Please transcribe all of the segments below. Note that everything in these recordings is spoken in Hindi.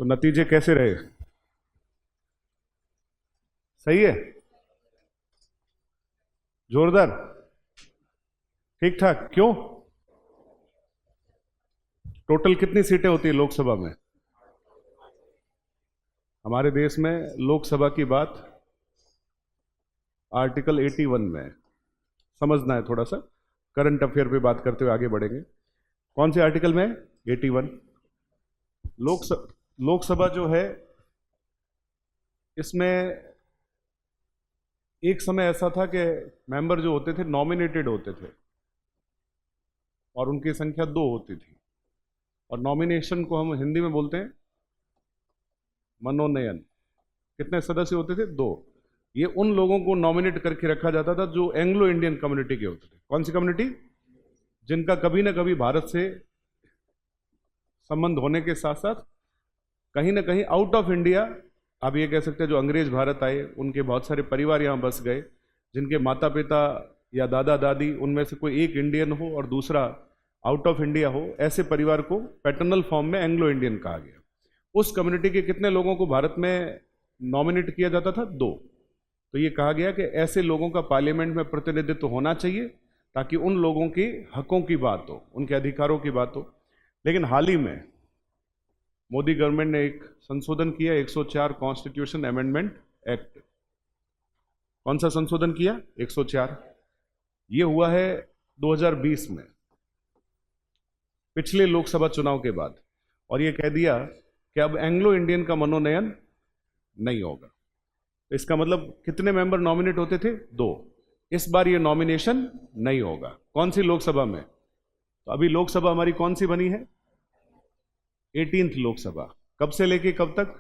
तो नतीजे कैसे रहे? सही है? जोरदार? ठीक ठाक? क्यों? टोटल कितनी सीटें होती है लोकसभा में? हमारे देश में लोकसभा की बात आर्टिकल 81 में है। समझना है थोड़ा सा, करंट अफेयर पे बात करते हुए आगे बढ़ेंगे। कौन से आर्टिकल में? 81। लोकसभा जो है, इसमें एक समय ऐसा था कि मेंबर जो होते थे नॉमिनेटेड होते थे और उनकी संख्या 2 होती थी। और नॉमिनेशन को हम हिंदी में बोलते हैं मनोनयन। कितने सदस्य होते थे? 2। ये उन लोगों को नॉमिनेट करके रखा जाता था जो एंग्लो इंडियन कम्युनिटी के होते थे। कौन सी कम्युनिटी? जिनका कभी ना कभी भारत से संबंध होने के साथ साथ कहीं ना कहीं आउट ऑफ इंडिया, आप ये कह सकते हैं जो अंग्रेज भारत आए उनके बहुत सारे परिवार यहाँ बस गए, जिनके माता पिता या दादा दादी उनमें से कोई एक इंडियन हो और दूसरा आउट ऑफ इंडिया हो, ऐसे परिवार को पैटर्नल फॉर्म में एंग्लो इंडियन कहा गया। उस कम्युनिटी के कितने लोगों को भारत में नॉमिनेट किया जाता था? 2। तो ये कहा गया कि ऐसे लोगों का पार्लियामेंट में प्रतिनिधित्व होना चाहिए ताकि उन लोगों के हकों की बात हो, उनके अधिकारों की बात हो। लेकिन हाल ही में मोदी गवर्नमेंट ने एक संशोधन किया, 104 कॉन्स्टिट्यूशन अमेंडमेंट एक्ट। कौन सा संशोधन किया? 104। ये हुआ है 2020 में, पिछले लोकसभा चुनाव के बाद। और ये कह दिया कि अब एंग्लो इंडियन का मनोनयन नहीं होगा। इसका मतलब कितने मेंबर नॉमिनेट होते थे? 2। इस बार ये नॉमिनेशन नहीं होगा। कौन सी लोकसभा में? तो अभी लोकसभा हमारी कौन सी बनी है? 18th लोकसभा। कब से लेके कब तक?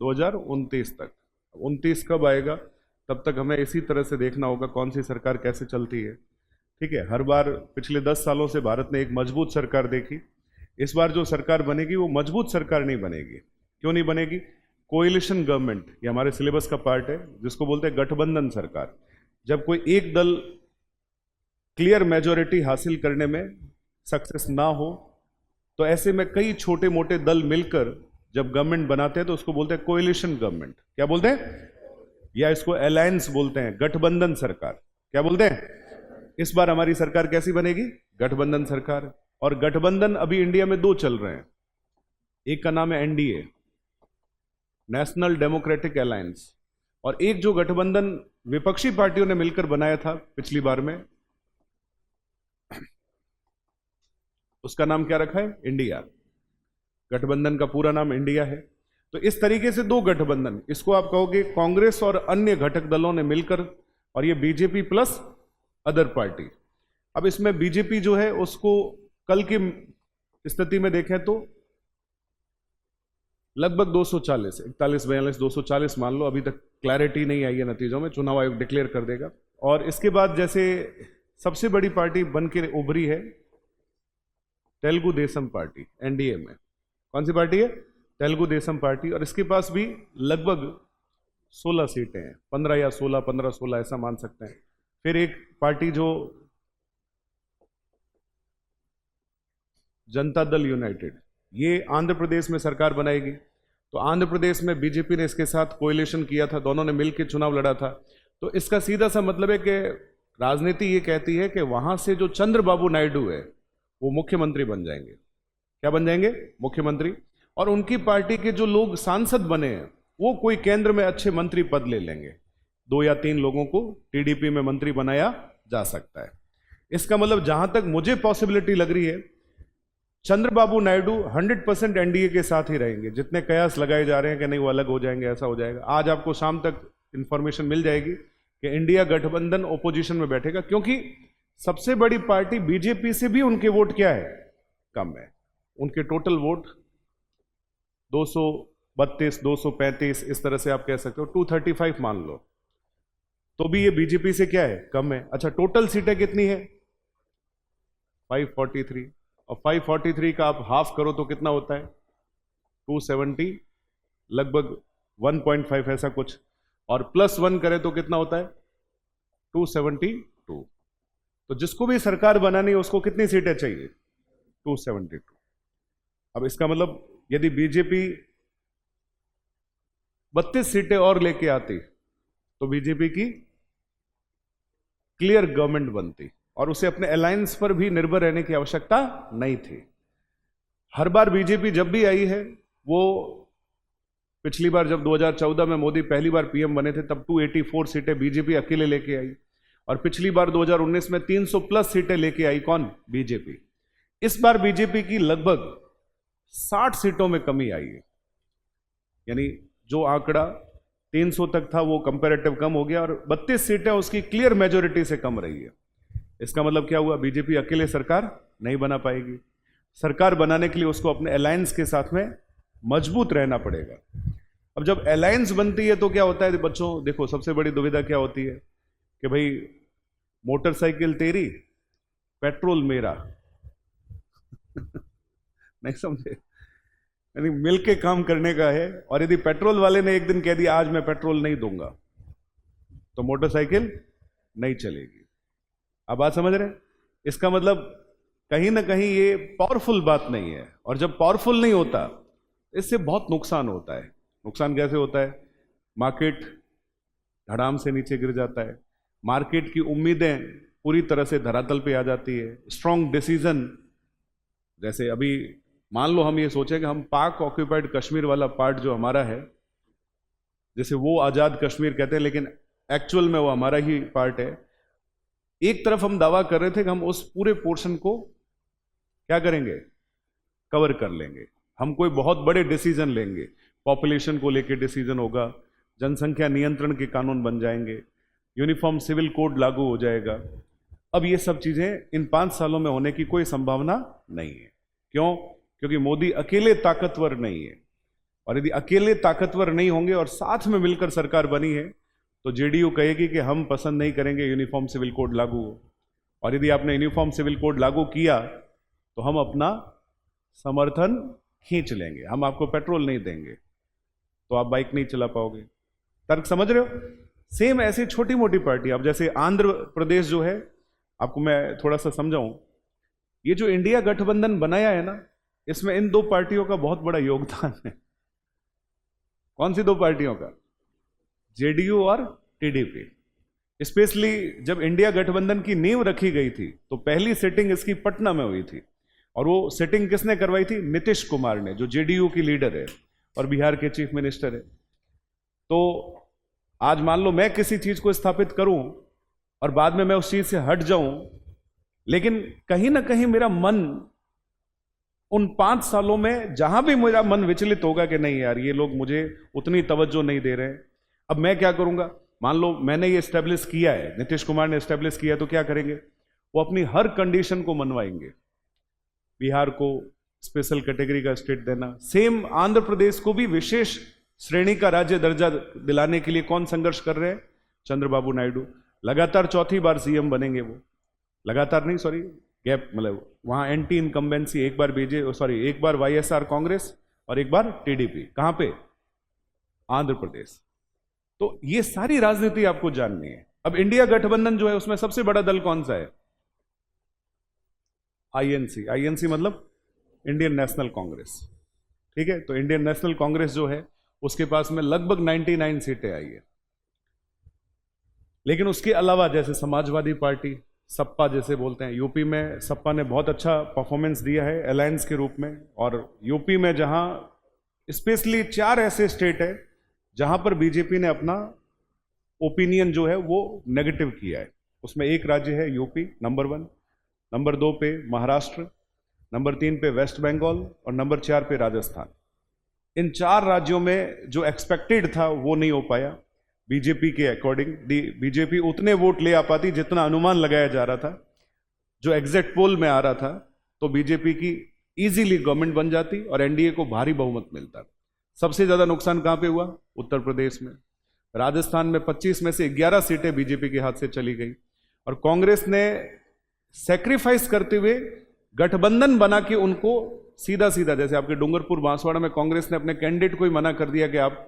2029 तक। 29 कब आएगा? तब तक हमें इसी तरह से देखना होगा कौन सी सरकार कैसे चलती है। ठीक है, हर बार पिछले 10 सालों से भारत ने एक मजबूत सरकार देखी। इस बार जो सरकार बनेगी वो मजबूत सरकार नहीं बनेगी। क्यों नहीं बनेगी? कोएलिशन गवर्नमेंट, ये हमारे सिलेबस का पार्ट है, जिसको बोलते हैं गठबंधन सरकार। जब कोई एक दल क्लियर मेजॉरिटी हासिल करने में सक्सेस ना हो, तो ऐसे में कई छोटे मोटे दल मिलकर जब गवर्नमेंट बनाते हैं तो उसको बोलते हैं कोएलिशन गवर्नमेंट। क्या बोलते हैं? या इसको अलायंस बोलते हैं, गठबंधन सरकार। क्या बोलते हैं? इस बार हमारी सरकार कैसी बनेगी? गठबंधन सरकार। और गठबंधन अभी इंडिया में 2 चल रहे हैं। एक का नाम है एनडीए, नेशनल डेमोक्रेटिक अलायंस, और एक जो गठबंधन विपक्षी पार्टियों ने मिलकर बनाया था पिछली बार में, उसका नाम क्या रखा है? इंडिया। गठबंधन का पूरा नाम इंडिया है। तो इस तरीके से 2 गठबंधन, इसको आप कहोगे कांग्रेस और अन्य घटक दलों ने मिलकर, और ये बीजेपी प्लस अदर पार्टी। अब इसमें बीजेपी जो है उसको कल की स्थिति में देखें तो लगभग 240, 41, 42, 240 मान लो। अभी तक क्लैरिटी नहीं आई है नतीजों में, चुनाव आयोग डिक्लेयर कर देगा। और इसके बाद जैसे सबसे बड़ी पार्टी बन के उभरी है तेलुगु देशम पार्टी, एनडीए में। कौन सी पार्टी है? तेलुगु देशम पार्टी। और इसके पास भी लगभग 16 सीटें हैं, 15 या 16, 15, 16 ऐसा मान सकते हैं। फिर एक पार्टी जो जनता दल यूनाइटेड, ये आंध्र प्रदेश में सरकार बनाएगी। तो आंध्र प्रदेश में बीजेपी ने इसके साथ कोएलिशन किया था, दोनों ने मिलकर चुनाव लड़ा था। तो इसका सीधा सा मतलब है कि राजनीति ये कहती है कि वहां से जो चंद्रबाबू नायडू है वो मुख्यमंत्री बन जाएंगे। क्या बन जाएंगे? मुख्यमंत्री। और उनकी पार्टी के जो लोग सांसद बने हैं वो कोई केंद्र में अच्छे मंत्री पद ले लेंगे। 2 या 3 लोगों को टीडीपी में मंत्री बनाया जा सकता है। इसका मतलब जहां तक मुझे पॉसिबिलिटी लग रही है, चंद्रबाबू नायडू 100% एनडीए के साथ ही रहेंगे। जितने कयास लगाए जा रहे हैं कि नहीं वो अलग हो जाएंगे, ऐसा हो जाएगा, आज आपको शाम तक इंफॉर्मेशन मिल जाएगी कि इंडिया गठबंधन ओपोजिशन में बैठेगा। क्योंकि सबसे बड़ी पार्टी बीजेपी से भी उनके वोट क्या है? कम है। उनके टोटल वोट 232, 235, इस तरह से आप कह सकते हो, 235 मान लो, तो भी ये बीजेपी से क्या है? कम है। अच्छा, टोटल सीटें कितनी है? 543। और 543 का आप हाफ करो तो कितना होता है? 270, लगभग 1.5 ऐसा कुछ। और +1 करें तो कितना होता है? 272। तो जिसको भी सरकार बनानी है उसको कितनी सीटें चाहिए? 272। अब इसका मतलब यदि बीजेपी 32 सीटें और लेके आती तो बीजेपी की क्लियर गवर्नमेंट बनती और उसे अपने अलायंस पर भी निर्भर रहने की आवश्यकता नहीं थी। हर बार बीजेपी जब भी आई है, वो पिछली बार जब 2014 में मोदी पहली बार पीएम बने थे तब 284 सीटें बीजेपी अकेले लेके आई, और पिछली बार 2019 में 300 प्लस सीटें लेके आई कौन? बीजेपी। इस बार बीजेपी की लगभग 60 सीटों में कमी आई है, यानी जो आंकड़ा 300 तक था वो कंपैरेटिव कम हो गया और 32 सीटें उसकी क्लियर मेजोरिटी से कम रही है। इसका मतलब क्या हुआ? बीजेपी अकेले सरकार नहीं बना पाएगी। सरकार बनाने के लिए उसको अपने अलायंस के साथ में मजबूत रहना पड़ेगा। अब जब अलायंस बनती है तो क्या होता है बच्चों? देखो, सबसे बड़ी दुविधा क्या होती है कि भाई मोटरसाइकिल तेरी, पेट्रोल मेरा। नहीं समझे? यानी मिलके काम करने का है, और यदि पेट्रोल वाले ने एक दिन कह दिया आज मैं पेट्रोल नहीं दूंगा तो मोटरसाइकिल नहीं चलेगी। अब बात समझ रहे हैं? इसका मतलब कहीं ना कहीं ये पावरफुल बात नहीं है, और जब पावरफुल नहीं होता इससे बहुत नुकसान होता है। नुकसान कैसे होता है? मार्केट धड़ाम से नीचे गिर जाता है, मार्केट की उम्मीदें पूरी तरह से धरातल पे आ जाती है। स्ट्रॉन्ग डिसीजन, जैसे अभी मान लो हम ये सोचें कि हम पाक ऑक्यूपाइड कश्मीर वाला पार्ट जो हमारा है, जैसे वो आज़ाद कश्मीर कहते हैं लेकिन एक्चुअल में वो हमारा ही पार्ट है। एक तरफ हम दावा कर रहे थे कि हम उस पूरे पोर्शन को क्या करेंगे? कवर कर लेंगे। हम कोई बहुत बड़े डिसीजन लेंगे, पॉपुलेशन को लेकर डिसीजन होगा, जनसंख्या नियंत्रण के कानून बन जाएंगे, यूनिफॉर्म सिविल कोड लागू हो जाएगा। अब ये सब चीजें इन 5 सालों में होने की कोई संभावना नहीं है। क्यों? क्योंकि मोदी अकेले ताकतवर नहीं है, और यदि अकेले ताकतवर नहीं होंगे और साथ में मिलकर सरकार बनी है तो जेडीयू कहेगी कि हम पसंद नहीं करेंगे यूनिफॉर्म सिविल कोड लागू हो, और यदि आपने यूनिफॉर्म सिविल कोड लागू किया तो हम अपना समर्थन खींच लेंगे, हम आपको पेट्रोल नहीं देंगे तो आप बाइक नहीं चला पाओगे। तर्क समझ रहे हो? सेम ऐसी छोटी मोटी पार्टी, अब जैसे आंध्र प्रदेश जो है, आपको मैं थोड़ा सा समझाऊं, ये जो इंडिया गठबंधन बनाया है ना, इसमें इन 2 पार्टियों का बहुत बड़ा योगदान है। कौन सी 2 पार्टियों का? जेडीयू और टीडीपी। स्पेशली जब इंडिया गठबंधन की नींव रखी गई थी तो पहली सेटिंग इसकी पटना में हुई थी, और वो सेटिंग किसने करवाई थी? नीतीश कुमार ने, जो जेडीयू की लीडर है और बिहार के चीफ मिनिस्टर है। तो आज मान लो मैं किसी चीज को स्थापित करूं और बाद में मैं उस चीज से हट जाऊं, लेकिन कहीं ना कहीं मेरा मन उन 5 सालों में जहां भी मेरा मन विचलित होगा कि नहीं यार ये लोग मुझे उतनी तवज्जो नहीं दे रहे हैं, अब मैं क्या करूंगा? मान लो मैंने ये एस्टेब्लिश किया है, नीतीश कुमार ने एस्टेब्लिश किया, तो क्या करेंगे? वो अपनी हर कंडीशन को मनवाएंगे। बिहार को स्पेशल कैटेगरी का स्टेट देना, सेम आंध्र प्रदेश को भी विशेष श्रेणी का राज्य दर्जा दिलाने के लिए कौन संघर्ष कर रहे हैं? चंद्रबाबू नायडू। लगातार 4थी बार सीएम बनेंगे वो, लगातार नहीं, सॉरी, गैप, मतलब वहां एंटी इनकम्बेंसी, एक बार वाईएसआर कांग्रेस और एक बार टीडीपी। कहां पे? आंध्र प्रदेश। तो ये सारी राजनीति आपको जाननी है। अब इंडिया गठबंधन जो है उसमें सबसे बड़ा दल कौन सा है? आईएनसी। आईएनसी मतलब इंडियन नेशनल कांग्रेस, ठीक है? तो इंडियन नेशनल कांग्रेस जो है उसके पास में लगभग 99 सीटें आई है। लेकिन उसके अलावा जैसे समाजवादी पार्टी, सपा जैसे बोलते हैं, यूपी में सपा ने बहुत अच्छा परफॉर्मेंस दिया है अलायंस के रूप में, और यूपी में जहां स्पेशली 4 ऐसे स्टेट है जहां पर बीजेपी ने अपना ओपिनियन जो है वो नेगेटिव किया है। उसमें एक राज्य है यूपी नंबर 1, नंबर 2 पे महाराष्ट्र, नंबर 3 पे वेस्ट बंगाल और नंबर 4 पे राजस्थान। इन 4 राज्यों में जो एक्सपेक्टेड था वो नहीं हो पाया बीजेपी के अकॉर्डिंग। बीजेपी उतने वोट ले आ पाती जितना अनुमान लगाया जा रहा था, जो एग्जैक्ट पोल में आ रहा था, तो बीजेपी की इजीली गवर्नमेंट बन जाती और एनडीए को भारी बहुमत मिलता। सबसे ज्यादा नुकसान कहां पे हुआ? उत्तर प्रदेश में। राजस्थान में 25 में से 11 सीटें बीजेपी के हाथ से चली गई, और कांग्रेस ने सेक्रीफाइस करते हुए गठबंधन बना के उनको सीधा सीधा, जैसे आपके डूंगरपुर बांसवाड़ा में कांग्रेस ने अपने कैंडिडेट को ही मना कर दिया कि आप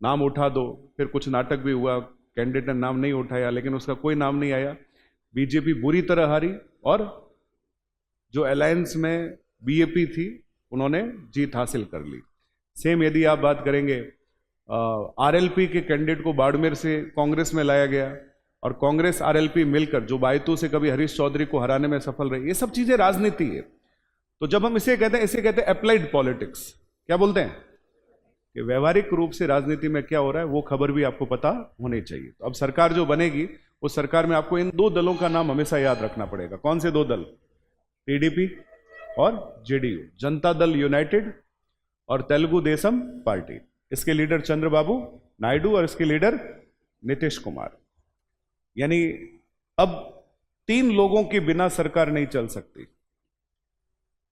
नाम उठा दो। फिर कुछ नाटक भी हुआ, कैंडिडेट ने नाम नहीं उठाया, लेकिन उसका कोई नाम नहीं आया। बीजेपी बुरी तरह हारी, और जो अलायंस में बीएपी थी उन्होंने जीत हासिल कर ली। सेम यदि आप बात करेंगे आरएलपी के कैंडिडेट को बाड़मेर से कांग्रेस में लाया गया और कांग्रेस आरएलपी मिलकर जो बायतू से कभी हरीश चौधरी को हराने में सफल रही, ये सब चीजें राजनीति है। तो जब हम इसे कहते हैं अप्लाइड पॉलिटिक्स, क्या बोलते हैं कि व्यवहारिक रूप से राजनीति में क्या हो रहा है वो खबर भी आपको पता होनी चाहिए। तो अब सरकार जो बनेगी उस सरकार में आपको इन दो दलों का नाम हमेशा याद रखना पड़ेगा। कौन से दो दल? टीडीपी और जेडीयू, जनता दल यूनाइटेड और तेलुगु देशम पार्टी। इसके लीडर चंद्रबाबू नायडू और इसके लीडर नीतीश कुमार। यानी अब तीन लोगों के बिना सरकार नहीं चल सकती।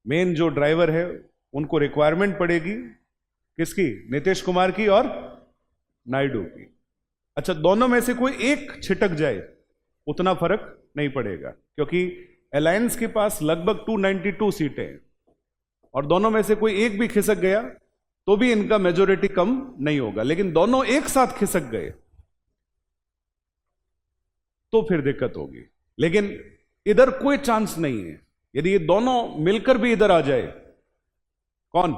मेन जो ड्राइवर है उनको रिक्वायरमेंट पड़ेगी किसकी? नीतीश कुमार की और नायडू की। अच्छा, दोनों में से कोई एक छिटक जाए उतना फर्क नहीं पड़ेगा, क्योंकि अलायंस के पास लगभग 292 सीटें हैं और दोनों में से कोई एक भी खिसक गया तो भी इनका मेजोरिटी कम नहीं होगा। लेकिन दोनों एक साथ खिसक गए तो फिर दिक्कत होगी। लेकिन इधर कोई चांस नहीं है। यदि ये दोनों मिलकर भी इधर आ जाए, कौन?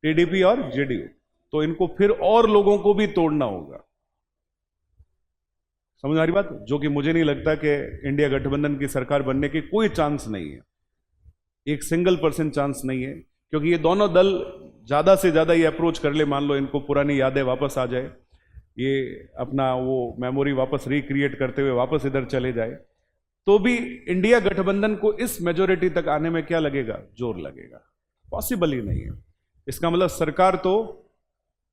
टीडीपी और जेडीयू, तो इनको फिर और लोगों को भी तोड़ना होगा। समझ आ रही बात? जो कि मुझे नहीं लगता कि इंडिया गठबंधन की सरकार बनने की कोई चांस नहीं है, 1% चांस नहीं है, क्योंकि ये दोनों दल ज्यादा से ज्यादा ये अप्रोच कर ले, मान लो इनको पुरानी यादें वापस आ जाए, ये अपना वो मेमोरी वापस रिक्रिएट करते हुए वापस इधर चले जाए, तो भी इंडिया गठबंधन को इस मेजोरिटी तक आने में क्या लगेगा? जोर लगेगा। पॉसिबल ही नहीं है। इसका मतलब सरकार तो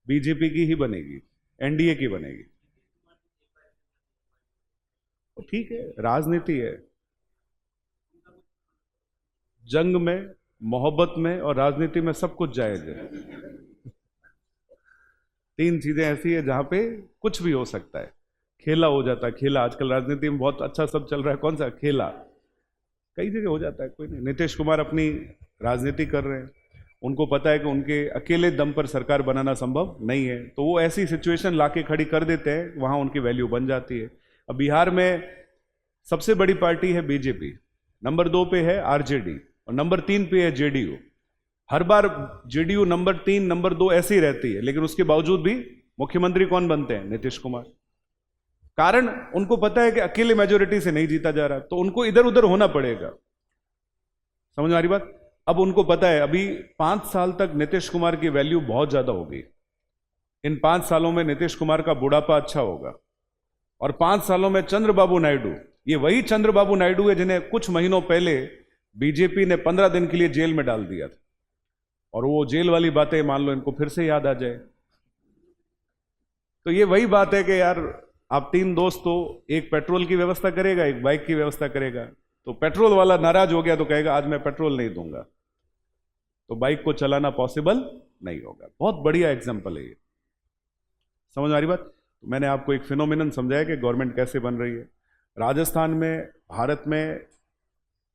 बीजेपी की ही बनेगी, एनडीए की बनेगी। तो ठीक है, राजनीति है। जंग में, मोहब्बत में और राजनीति में सब कुछ जायज है। तीन चीजें ऐसी है जहां पे कुछ भी हो सकता है। खेला हो जाता है, खेला आजकल राजनीति में बहुत अच्छा सब चल रहा है। कौन सा खेला? कई जगह हो जाता है, कोई नहीं। नीतीश कुमार अपनी राजनीति कर रहे हैं, उनको पता है कि उनके अकेले दम पर सरकार बनाना संभव नहीं है, तो वो ऐसी सिचुएशन लाके खड़ी कर देते हैं, वहां उनकी वैल्यू बन जाती है। अब बिहार में सबसे बड़ी पार्टी है बीजेपी, नंबर 2 पे है आरजेडी और नंबर 3 पे है जेडीयू। हर बार जेडीयू नंबर 3 नंबर 2 ऐसे ही रहती है, लेकिन उसके बावजूद भी मुख्यमंत्री कौन बनते हैं? नीतीश कुमार। कारण उनको पता है कि अकेले मेजोरिटी से नहीं जीता जा रहा, तो उनको इधर उधर होना पड़ेगा। समझ में आ रही बात? अब उनको पता है अभी 5 साल तक नीतीश कुमार की वैल्यू बहुत ज्यादा होगी। इन 5 सालों में नीतीश कुमार का बुढ़ापा अच्छा होगा और 5 सालों में चंद्रबाबू नायडू, ये वही चंद्रबाबू नायडू है जिन्हें कुछ महीनों पहले बीजेपी ने 15 दिन के लिए जेल में डाल दिया था, और वो जेल वाली बातें मान लो इनको फिर से याद आ जाए। तो ये वही बात है कि यार आप 3 दोस्त, तो एक पेट्रोल की व्यवस्था करेगा, एक बाइक की व्यवस्था करेगा। तो पेट्रोल वाला नाराज हो गया तो कहेगा आज मैं पेट्रोल नहीं दूंगा, तो बाइक को चलाना पॉसिबल नहीं होगा। बहुत बढ़िया एग्जांपल है ये। समझ आ रही बात? तो मैंने आपको एक फिनोमिनन समझाया कि गवर्नमेंट कैसे बन रही है। राजस्थान में, भारत में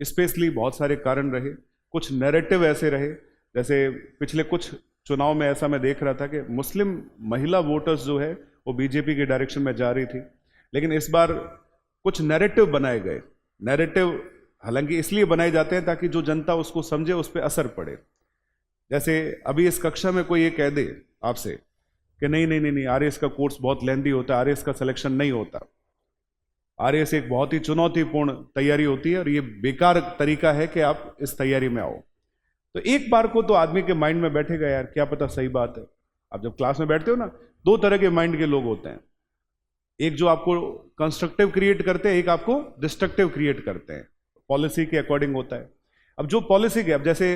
स्पेशली बहुत सारे कारण रहे, कुछ नैरेटिव ऐसे रहे, जैसे पिछले कुछ चुनाव में ऐसा मैं देख रहा था कि मुस्लिम महिला वोटर्स जो है वो बीजेपी के डायरेक्शन में जा रही थी, लेकिन इस बार कुछ नैरेटिव बनाए गए। नैरेटिव हालांकि इसलिए बनाए जाते हैं ताकि जो जनता उसको समझे, उस पर असर पड़े। जैसे अभी इस कक्षा में कोई ये कह दे आपसे कि नहीं नहीं नहीं नहीं, आरएएस का कोर्स बहुत लेंदी होता है, आरएएस का सिलेक्शन नहीं होता, आरएएस एक बहुत ही चुनौतीपूर्ण तैयारी होती है और ये बेकार तरीका है कि आप इस तैयारी में आओ, तो एक बार को तो आदमी के माइंड में बैठेगा यार क्या पता सही बात है। आप जब क्लास में बैठते हो ना, 2 तरह के माइंड के लोग होते हैं, एक जो आपको कंस्ट्रक्टिव क्रिएट करते हैं, एक आपको डिस्ट्रक्टिव क्रिएट करते हैं। पॉलिसी के अकॉर्डिंग होता है। अब जो पॉलिसी के, अब जैसे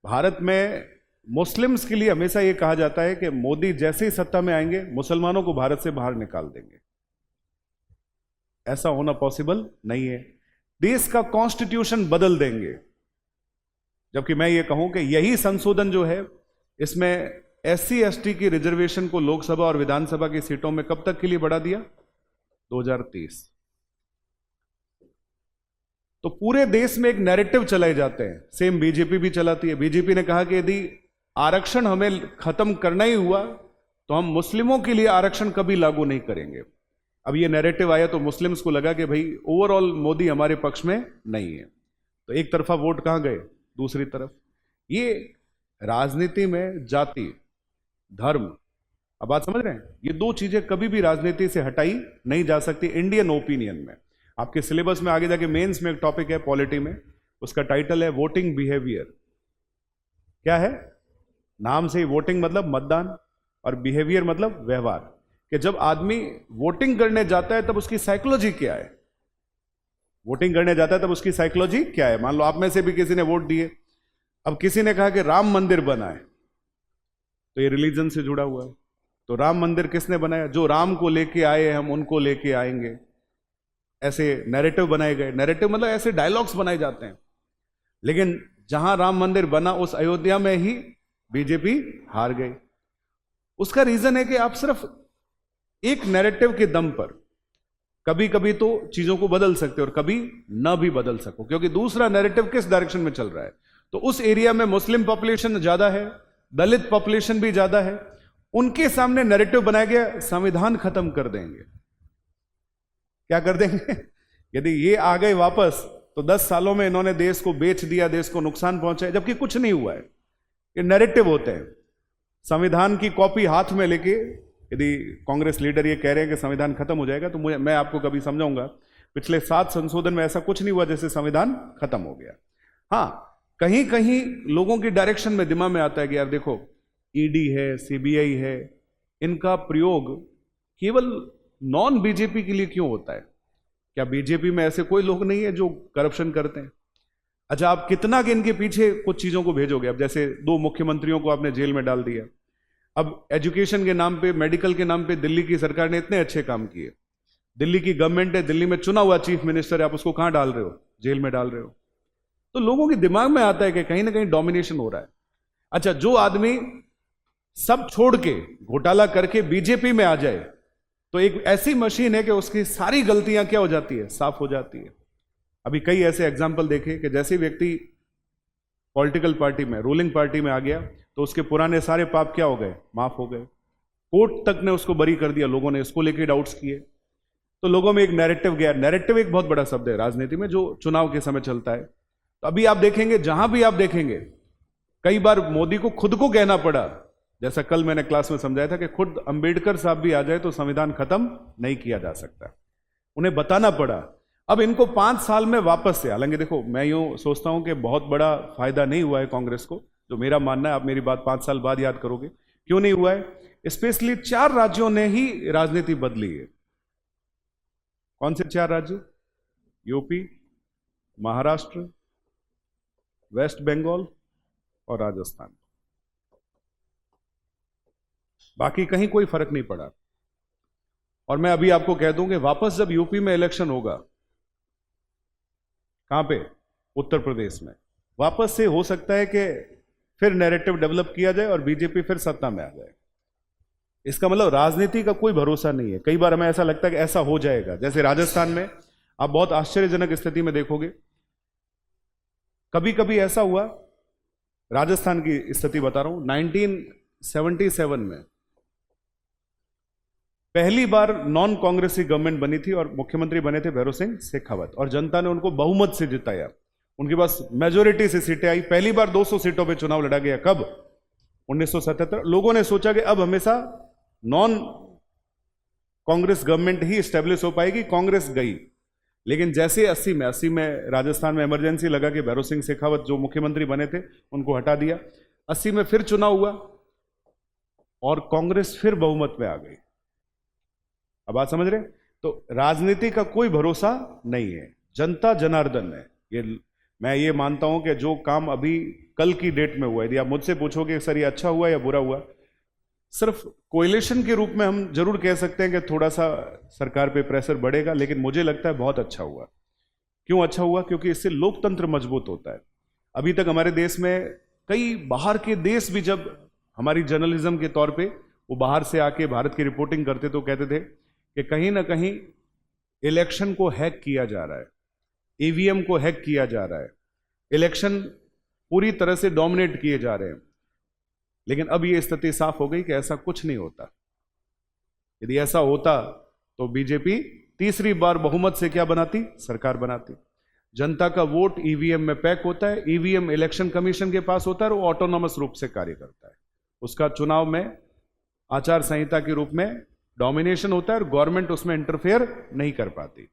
भारत में मुस्लिम्स के लिए हमेशा ये कहा जाता है कि मोदी जैसे ही सत्ता में आएंगे मुसलमानों को भारत से बाहर निकाल देंगे। ऐसा होना पॉसिबल नहीं है। देश का कॉन्स्टिट्यूशन बदल देंगे, जबकि मैं ये कहूं कि यही संशोधन जो है इसमें एससी एसटी की रिजर्वेशन को लोकसभा और विधानसभा की सीटों में कब तक के लिए बढ़ा दिया? 2030। तो पूरे देश में एक नैरेटिव चलाए जाते हैं, सेम बीजेपी भी चलाती है। बीजेपी ने कहा कि यदि आरक्षण हमें खत्म करना ही हुआ तो हम मुस्लिमों के लिए आरक्षण कभी लागू नहीं करेंगे। अब ये नैरेटिव आया तो मुस्लिम्स को लगा कि भाई ओवरऑल मोदी हमारे पक्ष में नहीं है, तो एक तरफा वोट कहां गए? दूसरी तरफ। ये राजनीति में जाति, धर्म, अब बात समझ रहे हैं, ये दो चीजें कभी भी राजनीति से हटाई नहीं जा सकती इंडियन ओपिनियन में। आपके सिलेबस में आगे जाके मेंस में एक टॉपिक है पॉलिटी में, उसका टाइटल है वोटिंग बिहेवियर। क्या है? नाम से ही वोटिंग मतलब मतदान और बिहेवियर मतलब व्यवहार, कि जब आदमी वोटिंग करने जाता है तब उसकी साइकोलॉजी क्या है। वोटिंग करने जाता है तब उसकी साइकोलॉजी क्या है। मान लो आप में से भी किसी ने वोट दिए, अब किसी ने कहा कि राम मंदिर बना है, तो ये रिलीजन से जुड़ा हुआ है। तो राम मंदिर किसने बनाया? जो राम को लेके आए हम उनको लेके आएंगे, ऐसे नैरेटिव बनाए गए। नैरेटिव मतलब ऐसे डायलॉग्स बनाए जाते हैं। लेकिन जहां राम मंदिर बना उस अयोध्या में ही बीजेपी हार गई। उसका रीजन है कि आप सिर्फ एक नैरेटिव के दम पर कभी कभी तो चीजों को बदल सकते हो और कभी ना भी बदल सको, क्योंकि दूसरा नैरेटिव किस डायरेक्शन में चल रहा है। तो उस एरिया में मुस्लिम पॉपुलेशन ज्यादा है, दलित पॉपुलेशन भी ज्यादा है, उनके सामने नैरेटिव बनाया गया संविधान खत्म कर देंगे। क्या कर देंगे? यदि ये आ गए वापस तो 10 सालों में इन्होंने देश को बेच दिया, देश को नुकसान पहुंचा है, जबकि कुछ नहीं हुआ है। ये नैरेटिव होते हैं। संविधान की कॉपी हाथ में लेके यदि कांग्रेस लीडर ये कह रहे हैं कि संविधान खत्म हो जाएगा, तो मैं आपको कभी समझाऊंगा पिछले 7 संशोधन में ऐसा कुछ नहीं हुआ जैसे संविधान खत्म हो गया। हाँ, कहीं कहीं लोगों की डायरेक्शन में दिमाग में आता है कि यार देखो, ईडी है, सीबीआई है, इनका प्रयोग केवल नॉन बीजेपी के लिए क्यों होता है? क्या बीजेपी में ऐसे कोई लोग नहीं है जो करप्शन करते हैं? अच्छा, आप कितना कि इनके पीछे कुछ चीजों को भेजोगे? अब जैसे 2 मुख्यमंत्रियों को आपने जेल में डाल दिया। अब एजुकेशन के नाम पे, मेडिकल के नाम पे दिल्ली की सरकार ने इतने अच्छे काम किए। दिल्ली की गवर्नमेंट है, दिल्ली में चुना हुआ चीफ मिनिस्टर है, आप उसको कहां डाल रहे हो? जेल में डाल रहे हो। तो लोगों के दिमाग में आता है कि कहीं ना कहीं डोमिनेशन हो रहा है। अच्छा, जो आदमी सब छोड़ के घोटाला करके बीजेपी में आ जाए, तो एक ऐसी मशीन है कि उसकी सारी गलतियां क्या हो जाती है? साफ हो जाती है। अभी कई ऐसे एग्जाम्पल देखे कि जैसे व्यक्ति पॉलिटिकल पार्टी में, रूलिंग पार्टी में आ गया, तो उसके पुराने सारे पाप क्या हो गए? माफ हो गए। कोर्ट तक ने उसको बरी कर दिया, लोगों ने इसको लेके डाउट्स किए। तो लोगों में एक नैरेटिव गया। नैरेटिव एक बहुत बड़ा शब्द है राजनीति में, जो चुनाव के समय चलता है। तो अभी आप देखेंगे, जहां भी आप देखेंगे, कई बार मोदी को खुद को कहना पड़ा, जैसा कल मैंने क्लास में समझाया था कि खुद अंबेडकर साहब भी आ जाए तो संविधान खत्म नहीं किया जा सकता, उन्हें बताना पड़ा। अब इनको 5 साल में वापस से, हालांकि देखो मैं यूं सोचता हूं कि बहुत बड़ा फायदा नहीं हुआ है कांग्रेस को, जो मेरा मानना है, आप मेरी बात 5 साल बाद याद करोगे क्यों नहीं हुआ है। स्पेशली 4 राज्यों ने ही राजनीति बदली है। कौन से 4 राज्य? यूपी, महाराष्ट्र, वेस्ट बंगाल और राजस्थान। बाकी कहीं कोई फर्क नहीं पड़ा। और मैं अभी आपको कह दूं कि वापस जब यूपी में इलेक्शन होगा, कहां पे? उत्तर प्रदेश में, वापस से हो सकता है कि फिर नैरेटिव डेवलप किया जाए और बीजेपी फिर सत्ता में आ जाए। इसका मतलब राजनीति का कोई भरोसा नहीं है। कई बार हमें ऐसा लगता है कि ऐसा हो जाएगा। जैसे राजस्थान में आप बहुत आश्चर्यजनक स्थिति में देखोगे, कभी कभी ऐसा हुआ, राजस्थान की स्थिति बता रहा हूं, 1977 में पहली बार नॉन कांग्रेसी गवर्नमेंट बनी थी और मुख्यमंत्री बने थे भैरों सिंह शेखावत, और जनता ने उनको बहुमत से जिताया। उनके पास मेजोरिटी से सीटें आई। पहली बार 200 सीटों पे चुनाव लड़ा गया। कब? 1977। लोगों ने सोचा कि अब हमेशा नॉन कांग्रेस गवर्नमेंट ही स्टेब्लिश हो पाएगी, कांग्रेस गई। लेकिन जैसे 80 में राजस्थान में इमरजेंसी लगा कि भैरों सिंह शेखावत जो मुख्यमंत्री बने थे उनको हटा दिया। 80 में फिर चुनाव हुआ और कांग्रेस फिर बहुमत में आ गई। अब बात समझ रहे? तो राजनीति का कोई भरोसा नहीं है। जनता जनार्दन है। मैं ये मानता हूं कि जो काम अभी कल की डेट में हुआ, यदि आप मुझसे पूछोगे सर ये अच्छा हुआ या बुरा हुआ, सिर्फ कोएलिशन के रूप में हम जरूर कह सकते हैं कि थोड़ा सा सरकार पे प्रेशर बढ़ेगा, लेकिन मुझे लगता है बहुत अच्छा हुआ। क्यों अच्छा हुआ? क्योंकि इससे लोकतंत्र मजबूत होता है। अभी तक हमारे देश में कई बाहर के देश भी जब हमारी जर्नलिज्म के तौर पे वो बाहर से आके भारत की रिपोर्टिंग करते तो कहते थे कि कहीं ना कहीं इलेक्शन को हैक किया जा रहा है, ईवीएम को हैक किया जा रहा है, इलेक्शन पूरी तरह से डोमिनेट किए जा रहे हैं। लेकिन अब ये स्थिति साफ हो गई कि ऐसा कुछ नहीं होता। यदि ऐसा होता तो बीजेपी तीसरी बार बहुमत से क्या बनाती? सरकार बनाती। जनता का वोट ईवीएम में पैक होता है, ईवीएम इलेक्शन कमीशन के पास होता है और वो ऑटोनॉमस रूप से कार्य करता है। उसका चुनाव में आचार संहिता के रूप में डोमिनेशन होता है और गवर्नमेंट उसमें इंटरफेयर नहीं कर पाती।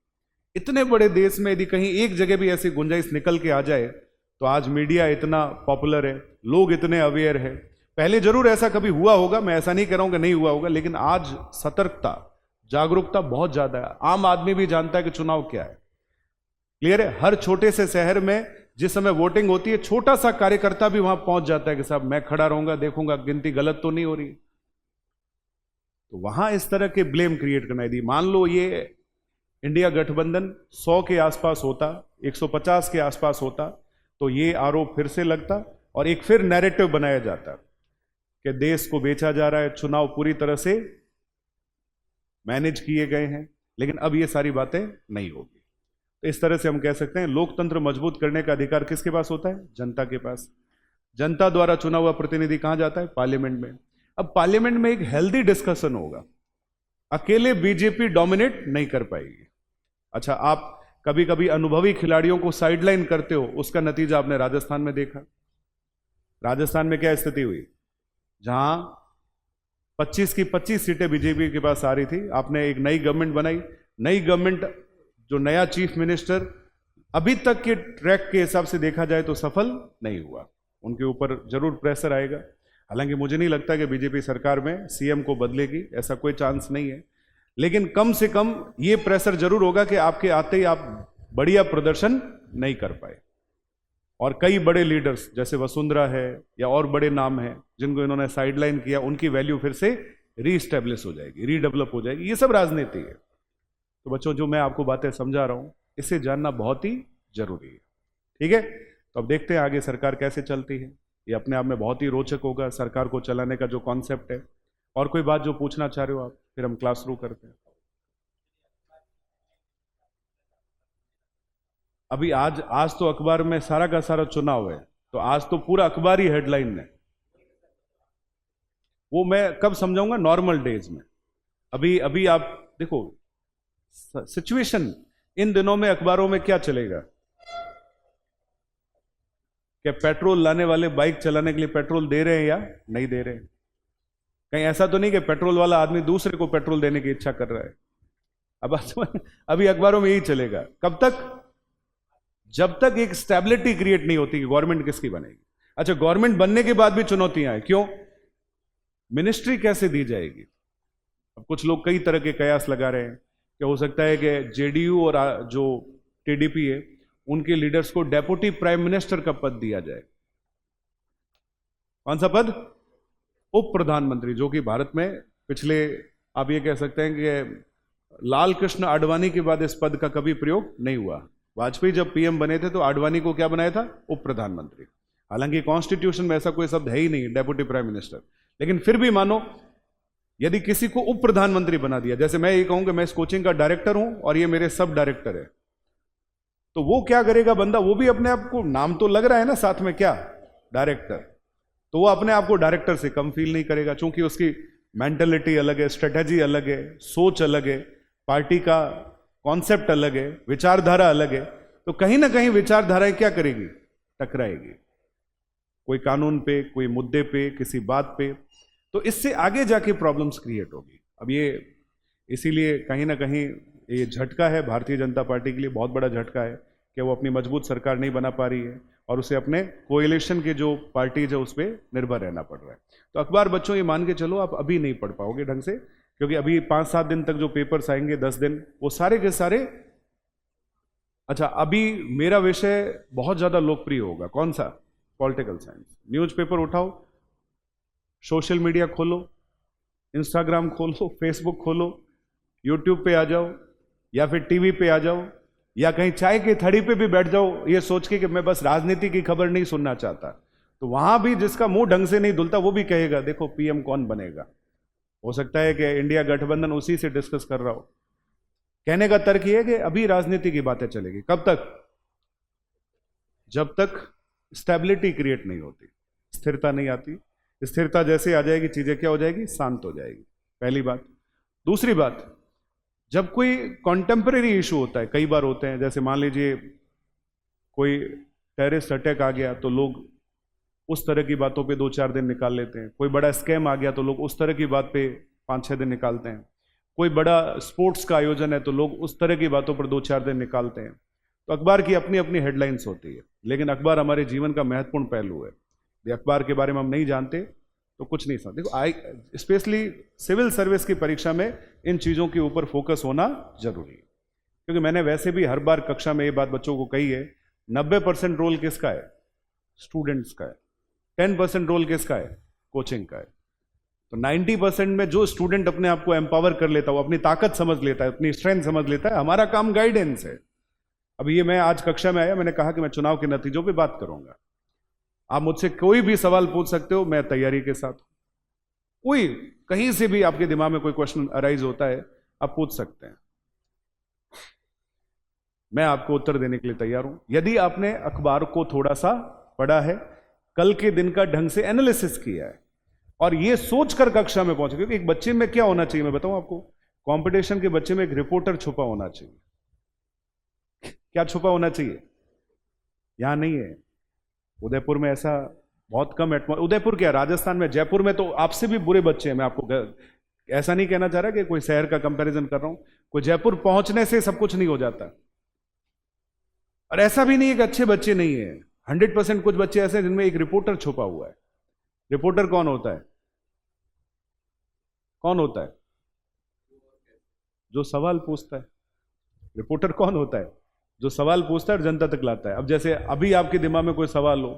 इतने बड़े देश में यदि कहीं एक जगह भी ऐसी गुंजाइश निकल के आ जाए तो आज मीडिया इतना पॉपुलर है, लोग इतने अवेयर है। पहले जरूर ऐसा कभी हुआ होगा, मैं ऐसा नहीं कह रहा हूं कि नहीं हुआ होगा, लेकिन आज सतर्कता, जागरूकता बहुत ज्यादा है। आम आदमी भी जानता है कि चुनाव क्या है, क्लियर है। हर छोटे से शहर में जिस समय वोटिंग होती है, छोटा सा कार्यकर्ता भी वहां पहुंच जाता है कि साहब मैं खड़ा रहूंगा, देखूंगा गिनती गलत तो नहीं हो रही। तो वहां इस तरह के ब्लेम क्रिएट करना, यदि मान लो ये इंडिया गठबंधन 100 के आसपास होता, 150 के आसपास होता, तो ये आरोप फिर से लगता और एक फिर नैरेटिव बनाया जाता कि देश को बेचा जा रहा है, चुनाव पूरी तरह से मैनेज किए गए हैं। लेकिन अब ये सारी बातें नहीं होगी। तो इस तरह से हम कह सकते हैं लोकतंत्र मजबूत करने का अधिकार किसके पास होता है? जनता के पास। जनता द्वारा चुना हुआ प्रतिनिधि कहां जाता है? पार्लियामेंट में। अब पार्लियामेंट में एक हेल्दी डिस्कशन होगा, अकेले बीजेपी डोमिनेट नहीं कर पाएगी। अच्छा, आप कभी कभी अनुभवी खिलाड़ियों को साइडलाइन करते हो, उसका नतीजा आपने राजस्थान में देखा। राजस्थान में क्या स्थिति हुई? जहां 25 की 25 सीटें बीजेपी के पास आ रही थी, आपने एक नई गवर्नमेंट बनाई। नई गवर्नमेंट, जो नया चीफ मिनिस्टर अभी तक के ट्रैक के हिसाब से देखा जाए तो सफल नहीं हुआ। उनके ऊपर जरूर प्रेशर आएगा। हालांकि मुझे नहीं लगता कि बीजेपी सरकार में सीएम को बदलेगी, ऐसा कोई चांस नहीं है। लेकिन कम से कम ये प्रेशर जरूर होगा कि आपके आते ही आप बढ़िया प्रदर्शन नहीं कर पाए। और कई बड़े लीडर्स जैसे वसुंधरा है या और बड़े नाम हैं जिनको इन्होंने साइडलाइन किया, उनकी वैल्यू फिर से रीस्टेब्लिश हो जाएगी, रीडेवलप हो जाएगी। ये सब राजनीति है। तो बच्चों, जो मैं आपको बातें समझा रहा हूं, इसे जानना बहुत ही जरूरी है। ठीक है, तो अब देखते हैं आगे सरकार कैसे चलती है। ये अपने आप में बहुत ही रोचक होगा, सरकार को चलाने का जो कॉन्सेप्ट है। और कोई बात जो पूछना चाह रहे हो आप, फिर हम क्लास शुरू करते हैं। अभी आज तो अखबार में सारा का सारा चुनाव है, तो आज तो पूरा अखबार ही हेडलाइन है। वो मैं कब समझाऊंगा? नॉर्मल डेज में। अभी अभी आप देखो सिचुएशन, इन दिनों में अखबारों में क्या चलेगा? क्या पेट्रोल लाने वाले बाइक चलाने के लिए पेट्रोल दे रहे हैं या नहीं दे रहे हैं? कहीं ऐसा तो नहीं कि पेट्रोल वाला आदमी दूसरे को पेट्रोल देने की इच्छा कर रहा है? अब अभी अखबारों में यही चलेगा। कब तक? जब तक एक स्टेबिलिटी क्रिएट नहीं होती कि गवर्नमेंट किसकी बनेगी। अच्छा, गवर्नमेंट बनने के बाद भी चुनौतियां हैं। क्यों? मिनिस्ट्री कैसे दी जाएगी? अब कुछ लोग कई तरह के कयास लगा रहे हैं कि हो सकता है कि जेडीयू और जो टीडीपी है, उनके लीडर्स को डेप्यूटी प्राइम मिनिस्टर का पद दिया जाए। कौन सा पद? उप प्रधानमंत्री, जो कि भारत में पिछले, आप ये कह सकते हैं कि लाल कृष्ण आडवाणी के बाद इस पद का कभी प्रयोग नहीं हुआ। वाजपेयी जब पीएम बने थे तो आडवाणी को क्या बनाया था? उप प्रधानमंत्री। हालांकि कॉन्स्टिट्यूशन में ऐसा कोई शब्द है ही नहीं डेप्यूटी प्राइम मिनिस्टर, लेकिन फिर भी मानो यदि किसी को उप प्रधानमंत्री बना दिया, जैसे मैं ये कहूं कि मैं इस कोचिंग का डायरेक्टर हूं और ये मेरे सब डायरेक्टर है, तो वो क्या करेगा बंदा? वो भी अपने आप को, नाम तो लग रहा है ना साथ में, क्या? डायरेक्टर। तो वो अपने आप को डायरेक्टर से कम फील नहीं करेगा, क्योंकि उसकी मेंटेलिटी अलग है, स्ट्रेटेजी अलग है, सोच अलग है, पार्टी का कॉन्सेप्ट अलग है, विचारधारा अलग है। तो कहीं ना कहीं विचारधाराएं क्या करेगी? टकराएगी, कोई कानून पे, कोई मुद्दे पे, किसी बात पे। तो इससे आगे जाके प्रॉब्लम्स क्रिएट होगी। अब ये इसीलिए कहीं ना कहीं ये झटका है भारतीय जनता पार्टी के लिए, बहुत बड़ा झटका है कि वो अपनी मजबूत सरकार नहीं बना पा रही है और उसे अपने कोएलिशन के जो पार्टीज है उस पर निर्भर रहना पड़ रहा है। तो अखबार बच्चों, ये मान के चलो आप अभी नहीं पढ़ पाओगे ढंग से, क्योंकि अभी 5-7 दिन तक जो पेपर्स आएंगे, 10 दिन, वो सारे के सारे। अच्छा, अभी मेरा विषय बहुत ज्यादा लोकप्रिय होगा। कौन सा? Political science. न्यूज़पेपर उठाओ, सोशल मीडिया खोलो, इंस्टाग्राम खोलो, फेसबुक खोलो, यूट्यूब पे आ जाओ, या फिर टीवी पे आ जाओ, या कहीं चाय की थड़ी पे भी बैठ जाओ, ये सोच के कि मैं बस राजनीति की खबर नहीं सुनना चाहता। तो वहां भी जिसका मुंह ढंग से नहीं धुलता, वो भी कहेगा देखो पीएम कौन बनेगा। हो सकता है कि इंडिया गठबंधन उसी से डिस्कस कर रहा हो। कहने का तर्क यह है कि अभी राजनीति की बातें चलेगी। कब तक? जब तक स्टेबिलिटी क्रिएट नहीं होती, स्थिरता नहीं आती। स्थिरता जैसे आ जाएगी, चीजें क्या हो जाएगी? शांत हो जाएगी। पहली बात। दूसरी बात, जब कोई कॉन्टेम्परेरी इशू होता है, कई बार होते हैं, जैसे मान लीजिए कोई टेररिस्ट अटैक आ गया तो लोग उस तरह की बातों पे 2-4 दिन निकाल लेते हैं, कोई बड़ा स्कैम आ गया तो लोग उस तरह की बात पे 5-6 दिन निकालते हैं, कोई बड़ा स्पोर्ट्स का आयोजन है तो लोग उस तरह की बातों पर 2-4 दिन निकालते हैं। तो अखबार की अपनी अपनी हेडलाइंस होती है, लेकिन अखबार हमारे जीवन का महत्वपूर्ण पहलू है। यदि अखबार के बारे में हम नहीं जानते तो कुछ नहीं समझ। देखो, स्पेशली सिविल सर्विस की परीक्षा में इन चीज़ों के ऊपर फोकस होना जरूरी है, क्योंकि मैंने वैसे भी हर बार कक्षा में ये बात बच्चों को कही है, 90% रोल किसका है? स्टूडेंट्स का है। 10% रोल किसका है? कोचिंग का है। तो 90% में जो स्टूडेंट अपने आप को एम्पावर कर लेता है, वो अपनी ताकत समझ लेता है, अपनी स्ट्रेंथ समझ लेता है, हमारा काम गाइडेंस है। अभी ये मैं आज कक्षा में आया, मैंने कहा कि मैं चुनाव के नतीजों पे बात करूंगा, आप मुझसे कोई भी सवाल पूछ सकते हो, मैं तैयारी के साथ हूं। कोई कहीं से भी आपके दिमाग में कोई क्वेश्चन अराइज होता है, आप पूछ सकते हैं, मैं आपको उत्तर देने के लिए तैयार हूं, यदि आपने अखबार को थोड़ा सा पढ़ा है, कल के दिन का ढंग से एनालिसिस किया है और ये सोचकर कक्षा में पहुंचे। क्योंकि एक बच्चे में क्या होना चाहिए मैं बताऊं आपको, कंपटीशन के बच्चे में एक रिपोर्टर छुपा होना चाहिए। क्या छुपा होना चाहिए? यहां नहीं है, उदयपुर में ऐसा बहुत कम उदयपुर क्या, राजस्थान में, जयपुर में तो आपसे भी बुरे बच्चे हैं। मैं आपको ऐसा नहीं कहना चाह रहा कि कोई शहर का कंपैरिजन कर रहा हूं, कोई जयपुर पहुंचने से सब कुछ नहीं हो जाता, और ऐसा भी नहीं है कि अच्छे बच्चे नहीं है। 100% कुछ बच्चे ऐसे हैं जिनमें एक रिपोर्टर छुपा हुआ है। रिपोर्टर कौन होता है? कौन होता है? जो सवाल पूछता है। रिपोर्टर कौन होता है? जो सवाल पूछता है और जनता तक लाता है। अब जैसे अभी आपके दिमाग में कोई सवाल हो,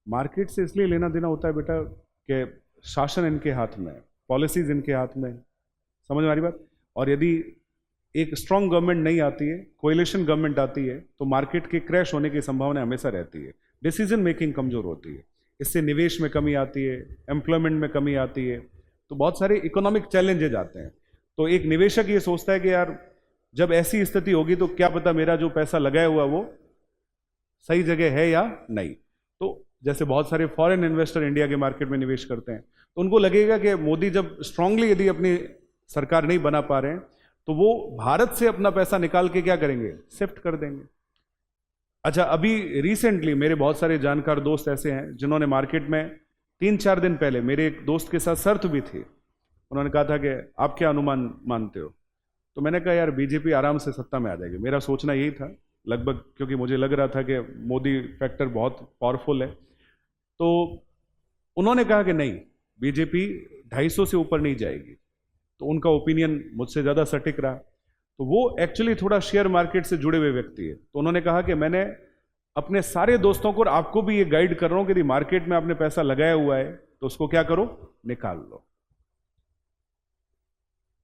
मार्केट से इसलिए लेना देना होता है बेटा कि शासन इनके हाथ में है, पॉलिसीज इनके हाथ में है, समझ में आ रही बात? और यदि एक स्ट्रांग गवर्नमेंट नहीं आती है, कोएलिशन गवर्नमेंट आती है, तो मार्केट के क्रैश होने की संभावना हमेशा रहती है, डिसीजन मेकिंग कमजोर होती है, इससे निवेश में कमी आती है, एम्प्लॉयमेंट में कमी आती है, तो बहुत सारे इकोनॉमिक चैलेंजेज आते हैं। तो एक निवेशक ये सोचता है कि यार जब ऐसी स्थिति होगी तो क्या पता मेरा जो पैसा लगाया हुआ वो सही जगह है या नहीं। तो जैसे बहुत सारे फॉरेन इन्वेस्टर इंडिया के मार्केट में निवेश करते हैं, तो उनको लगेगा कि मोदी जब स्ट्रांगली यदि अपनी सरकार नहीं बना पा रहे हैं तो वो भारत से अपना पैसा निकाल के क्या करेंगे? शिफ्ट कर देंगे। अच्छा, अभी रिसेंटली मेरे बहुत सारे जानकार दोस्त ऐसे हैं जिन्होंने मार्केट में 3-4 दिन पहले मेरे एक दोस्त के साथ शर्त भी थी, उन्होंने कहा था कि आप क्या अनुमान मानते हो? तो मैंने कहा यार बीजेपी आराम से सत्ता में आ जाएगी, मेरा सोचना यही था लगभग, क्योंकि मुझे लग रहा था कि मोदी फैक्टर बहुत पावरफुल है। तो उन्होंने कहा कि नहीं, बीजेपी 250 से ऊपर नहीं जाएगी, तो उनका ओपिनियन मुझसे ज़्यादा सटीक रहा। तो वो एक्चुअली थोड़ा शेयर मार्केट से जुड़े हुए व्यक्ति है, तो उन्होंने कहा कि मैंने अपने सारे दोस्तों को और आपको भी ये गाइड कर रहा हूं कि यदि मार्केट में आपने पैसा लगाया हुआ है तो उसको क्या करो? निकाल लो।